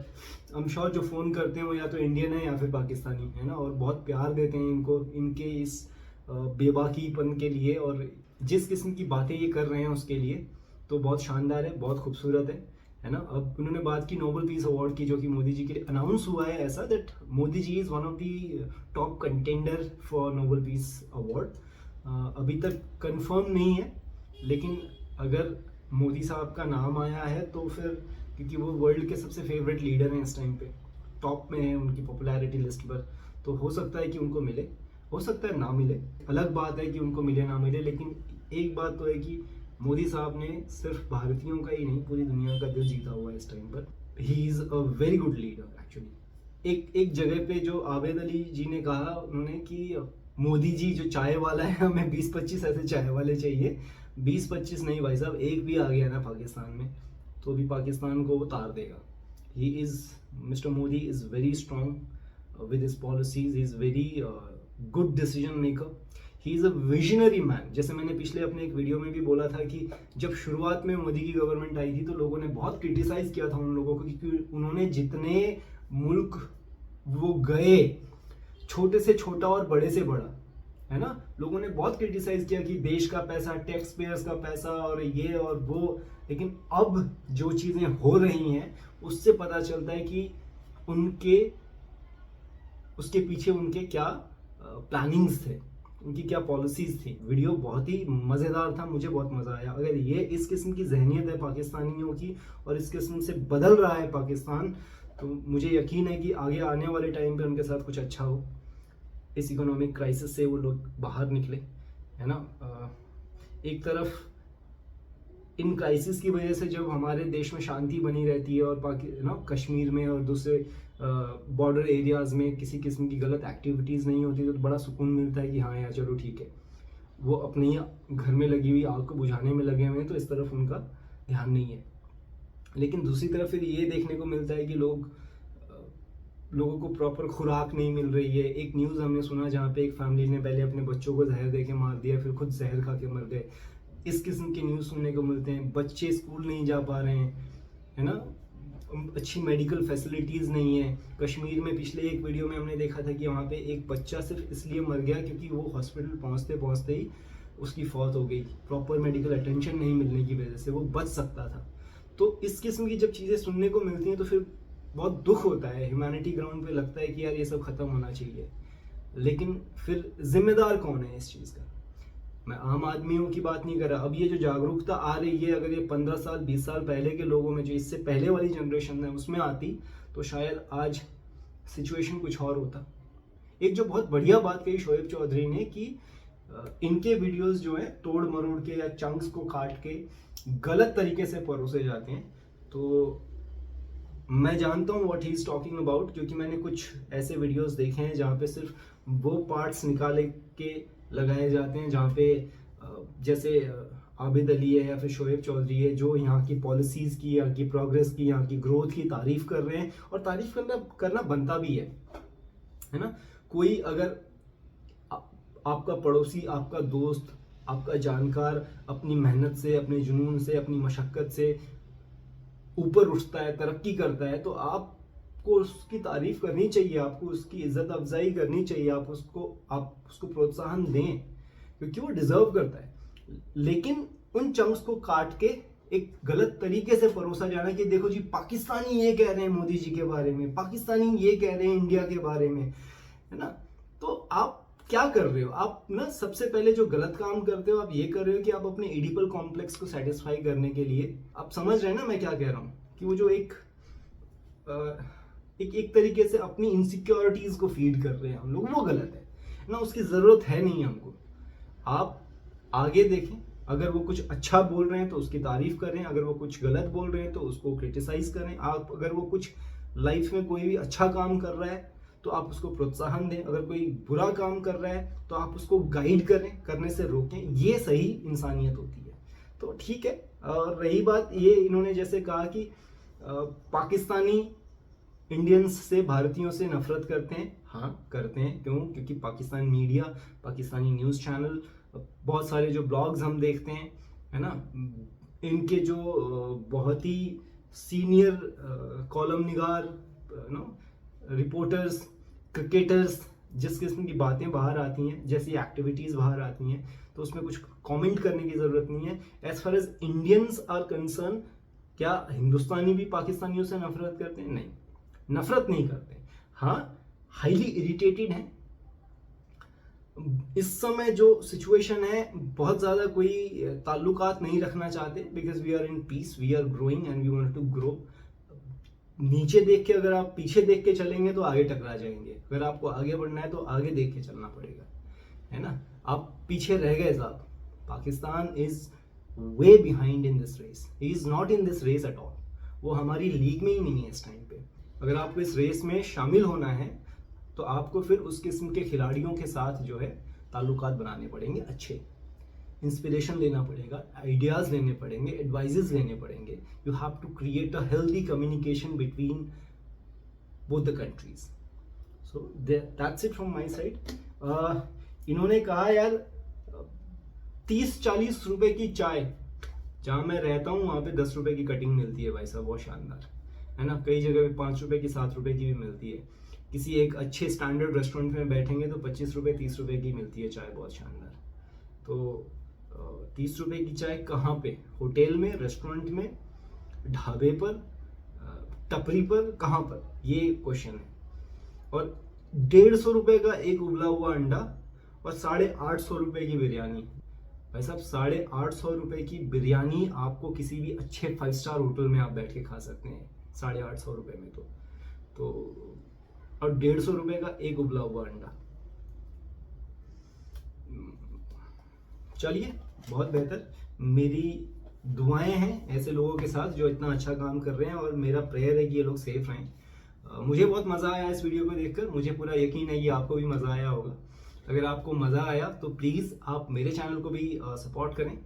आई एम श्योर जो फ़ोन करते हैं वो या तो इंडियन है या फिर पाकिस्तानी है ना, और बहुत प्यार देते हैं इनको, इनके इस बेबाकीपन के लिए और जिस किस्म की बातें ये कर रहे हैं उसके लिए। तो बहुत शानदार है, बहुत खूबसूरत है ना। अब उन्होंने बात की नोबेल पीस अवार्ड की, जो कि मोदी जी के लिए अनाउंस हुआ है ऐसा, that Modi ji is one of the top contender for Nobel peace award. अभी तक कंफर्म नहीं है, लेकिन अगर मोदी साहब का नाम आया है तो फिर, क्योंकि वो वर्ल्ड के सबसे फेवरेट लीडर हैं इस टाइम पे, टॉप में है उनकी पॉपुलैरिटी लिस्ट पर, तो हो सकता है कि उनको मिले, हो सकता है ना मिले। अलग बात है कि उनको मिले ना मिले, लेकिन एक बात तो है कि मोदी साहब ने सिर्फ भारतीयों का ही नहीं, पूरी दुनिया का दिल जीता हुआ है इस टाइम पर। He is a very good leader actually. एक जगह पे जो आबिद अली जी ने कहा उन्होंने कि मोदी जी जो चाय वाला है, हमें 20-25 ऐसे चाय वाले चाहिए। 20-25 नहीं भाई साहब, एक भी आ गया ना पाकिस्तान में तो भी पाकिस्तान को वो तार देगा। He is, mister Modi is very strong with his policies, he is very good decision maker, he is a visionary man. जैसे मैंने पिछले अपने एक वीडियो में भी बोला था कि जब शुरुआत में मोदी की गवर्नमेंट आई थी तो लोगों ने बहुत क्रिटिसाइज़ किया था उन लोगों को, क्योंकि उन्होंने जितने मुल्क वो गए, छोटे से छोटा और बड़े से बड़ा, है ना, लोगों ने बहुत क्रिटिसाइज किया कि देश का पैसा, टैक्स पेयर्स का पैसा और ये और वो। लेकिन अब जो चीज़ें हो रही हैं उससे पता चलता है कि उसके पीछे उनके क्या प्लानिंग्स थे, उनकी क्या पॉलिसीज थी। वीडियो बहुत ही मज़ेदार था, मुझे बहुत मज़ा आया। अगर ये इस किस्म की जहनियत है पाकिस्तानियों की और इस किस्म से बदल रहा है पाकिस्तान, तो मुझे यकीन है कि आगे आने वाले टाइम पे उनके साथ कुछ अच्छा हो, इस इकोनॉमिक क्राइसिस से वो लोग बाहर निकले, है ना। एक तरफ इन क्राइसिस की वजह से जब हमारे देश में शांति बनी रहती है और कश्मीर में और दूसरे बॉर्डर एरियाज़ में किसी किस्म की गलत एक्टिविटीज़ नहीं होती, तो बड़ा सुकून मिलता है कि हाँ यार चलो ठीक है, वो अपने घर में लगी हुई आग को बुझाने में लगे हुए हैं, तो इस तरफ उनका ध्यान नहीं है। लेकिन दूसरी तरफ फिर ये देखने को मिलता है कि लोगों को प्रॉपर खुराक नहीं मिल रही है। एक न्यूज़ हमने सुना जहाँ पे एक फैमिली ने पहले अपने बच्चों को जहर दे के मार दिया, फिर खुद जहर खा के मर गए। इस किस्म के न्यूज़ सुनने को मिलते हैं। बच्चे स्कूल नहीं जा पा रहे हैं, है ना, अच्छी मेडिकल फैसिलिटीज़ नहीं है। कश्मीर में पिछले एक वीडियो में हमने देखा था कि वहाँ पे एक बच्चा सिर्फ इसलिए मर गया क्योंकि वो हॉस्पिटल पहुँचते पहुँचते ही उसकी फौत हो गई। प्रॉपर मेडिकल अटेंशन नहीं मिलने की वजह से वो बच सकता था। तो इस किस्म की जब चीज़ें सुनने को मिलती हैं तो फिर बहुत दुख होता है। ह्यूमैनिटी ग्राउंड पे लगता है कि यार ये सब ख़त्म होना चाहिए, लेकिन फिर जिम्मेदार कौन है इस चीज़ का? मैं आम आदमियों की बात नहीं कर रहा। अब ये जो जागरूकता आ रही है, अगर ये 15 साल 20 साल पहले के लोगों में, जो इससे पहले वाली जनरेशन है, उसमें आती तो शायद आज सिचुएशन कुछ और होता। एक जो बहुत बढ़िया बात कही शोएब चौधरी ने कि इनके वीडियोस जो हैं तोड़ मरोड़ के या चंक्स को काट के गलत तरीके से परोसे जाते हैं। तो मैं जानता हूँ what he is talking about, क्योंकि मैंने कुछ ऐसे वीडियोस देखे हैं जहाँ पे सिर्फ वो पार्ट्स निकाले के लगाए जाते हैं जहाँ पे जैसे आबिद अली है या फिर शोएब चौधरी है, जो यहाँ की पॉलिसीज़ की, यहाँ की प्रोग्रेस की, यहाँ की ग्रोथ की तारीफ़ कर रहे हैं, और तारीफ़ करना बनता भी है ना। कोई अगर आपका पड़ोसी, आपका दोस्त, आपका जानकार अपनी मेहनत से, अपने जुनून से, अपनी मशक्क़त से ऊपर उठता है, तरक्की करता है, तो आपको उसकी तारीफ़ करनी चाहिए, आपको उसकी इज़्ज़त अफजाई करनी चाहिए, आप उसको प्रोत्साहन दें, क्योंकि वो डिज़र्व करता है। लेकिन उन चंक्स को काट के एक गलत तरीके से परोसा जाना कि देखो जी पाकिस्तानी ये कह रहे हैं मोदी जी के बारे में, पाकिस्तानी ये कह रहे हैं इंडिया के बारे में, है ना। तो आप क्या कर रहे हो? आप ना सबसे पहले जो गलत काम करते हो आप ये कर रहे हो कि आप अपने एडिपल कॉम्प्लेक्स को सेटिस्फाई करने के लिए, आप समझ रहे हैं ना मैं क्या कह रहा हूँ, कि वो जो एक तरीके से अपनी इनसिक्योरिटीज को फीड कर रहे हैं हम लोग, वो गलत है ना। उसकी ज़रूरत है नहीं हमको। आप आगे देखें, अगर वो कुछ अच्छा बोल रहे हैं तो उसकी तारीफ करें, अगर वो कुछ गलत बोल रहे हैं तो उसको क्रिटिसाइज करें। आप अगर वो कुछ लाइफ में कोई भी अच्छा काम कर रहा है तो आप उसको प्रोत्साहन दें, अगर कोई बुरा काम कर रहा है तो आप उसको गाइड करें, करने से रोकें। ये सही इंसानियत होती है। तो ठीक है। और रही बात ये, इन्होंने जैसे कहा कि पाकिस्तानी इंडियंस से, भारतीयों से नफरत करते हैं। हाँ करते हैं। क्यों? क्योंकि Pakistani media, Pakistani news channel, बहुत सारे जो ब्लॉग्स हम देखते हैं है ना। इनके जो बहुत ही सीनियर कॉलम निगार, रिपोर्टर्स, क्रिकेटर्स, जिस किस्म की बातें बाहर आती हैं, जैसी एक्टिविटीज़ बाहर आती हैं, तो उसमें कुछ कमेंट करने की ज़रूरत नहीं है। As far as Indians are concern, क्या हिंदुस्तानी भी पाकिस्तानियों से नफरत करते हैं? नहीं, नफरत नहीं करते। हाँ, हाईली इरिटेटेड हैं। इस समय जो सिचुएशन है, बहुत ज़्यादा कोई ताल्लुकात नहीं रखना चाहते, because we are in peace, we are growing and we want to grow. नीचे देख के, अगर आप पीछे देख के चलेंगे तो आगे टकरा जाएंगे। अगर आपको आगे बढ़ना है तो आगे देख के चलना पड़ेगा, है ना। आप पीछे रह गए साहब। Pakistan is way behind in this race, he is not in this race at all. वो हमारी लीग में ही नहीं है इस टाइम पे। अगर आपको इस रेस में शामिल होना है तो आपको फिर उस किस्म के खिलाड़ियों के साथ जो है ताल्लुकात बनाने पड़ेंगे, अच्छे इंस्पिरेशन लेना पड़ेगा, आइडियाज़ लेने पड़ेंगे, एडवाइजेस लेने पड़ेंगे। You have to create a healthy communication between both the countries. So that's it from my side. इन्होंने कहा यार 30-40 रुपए की चाय, जहाँ मैं रहता हूँ वहाँ पे 10 रुपए की कटिंग मिलती है भाई साहब, बहुत शानदार, है ना। कई जगह पे 5 रुपए की, 7 रुपए की भी मिलती है। किसी एक अच्छे स्टैंडर्ड रेस्टोरेंट में बैठेंगे तो 25 रुपए 30 रुपए की मिलती है चाय, बहुत शानदार। तो 30 रुपए की चाय कहाँ पे? होटल में, रेस्टोरेंट में, ढाबे पर, टपरी पर, कहाँ पर? ये क्वेश्चन है। और 150 रुपए का एक उबला हुआ अंडा और 850 रुपए की बिरयानी। भाई साहब 850 रुपए की बिरयानी आपको किसी भी अच्छे 5 स्टार होटल में आप बैठ के खा सकते हैं 850 रुपए में। तो और 150 रुपए का एक उबला हुआ अंडा। चलिए, बहुत बेहतर। मेरी दुआएं हैं ऐसे लोगों के साथ जो इतना अच्छा काम कर रहे हैं, और मेरा प्रेयर है कि ये लोग सेफ रहें। मुझे बहुत मज़ा आया इस वीडियो को देखकर। मुझे पूरा यकीन है कि आपको भी मज़ा आया होगा। अगर आपको मज़ा आया तो प्लीज़ आप मेरे चैनल को भी सपोर्ट करें।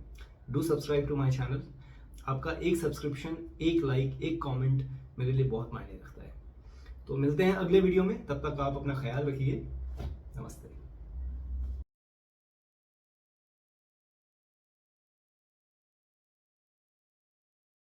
Do subscribe to my channel. आपका एक सब्सक्रिप्शन, एक लाइक, एक कमेंट मेरे लिए बहुत मायने रखता है। तो मिलते हैं अगले वीडियो में, तब तक आप अपना ख्याल रखिए। नमस्ते।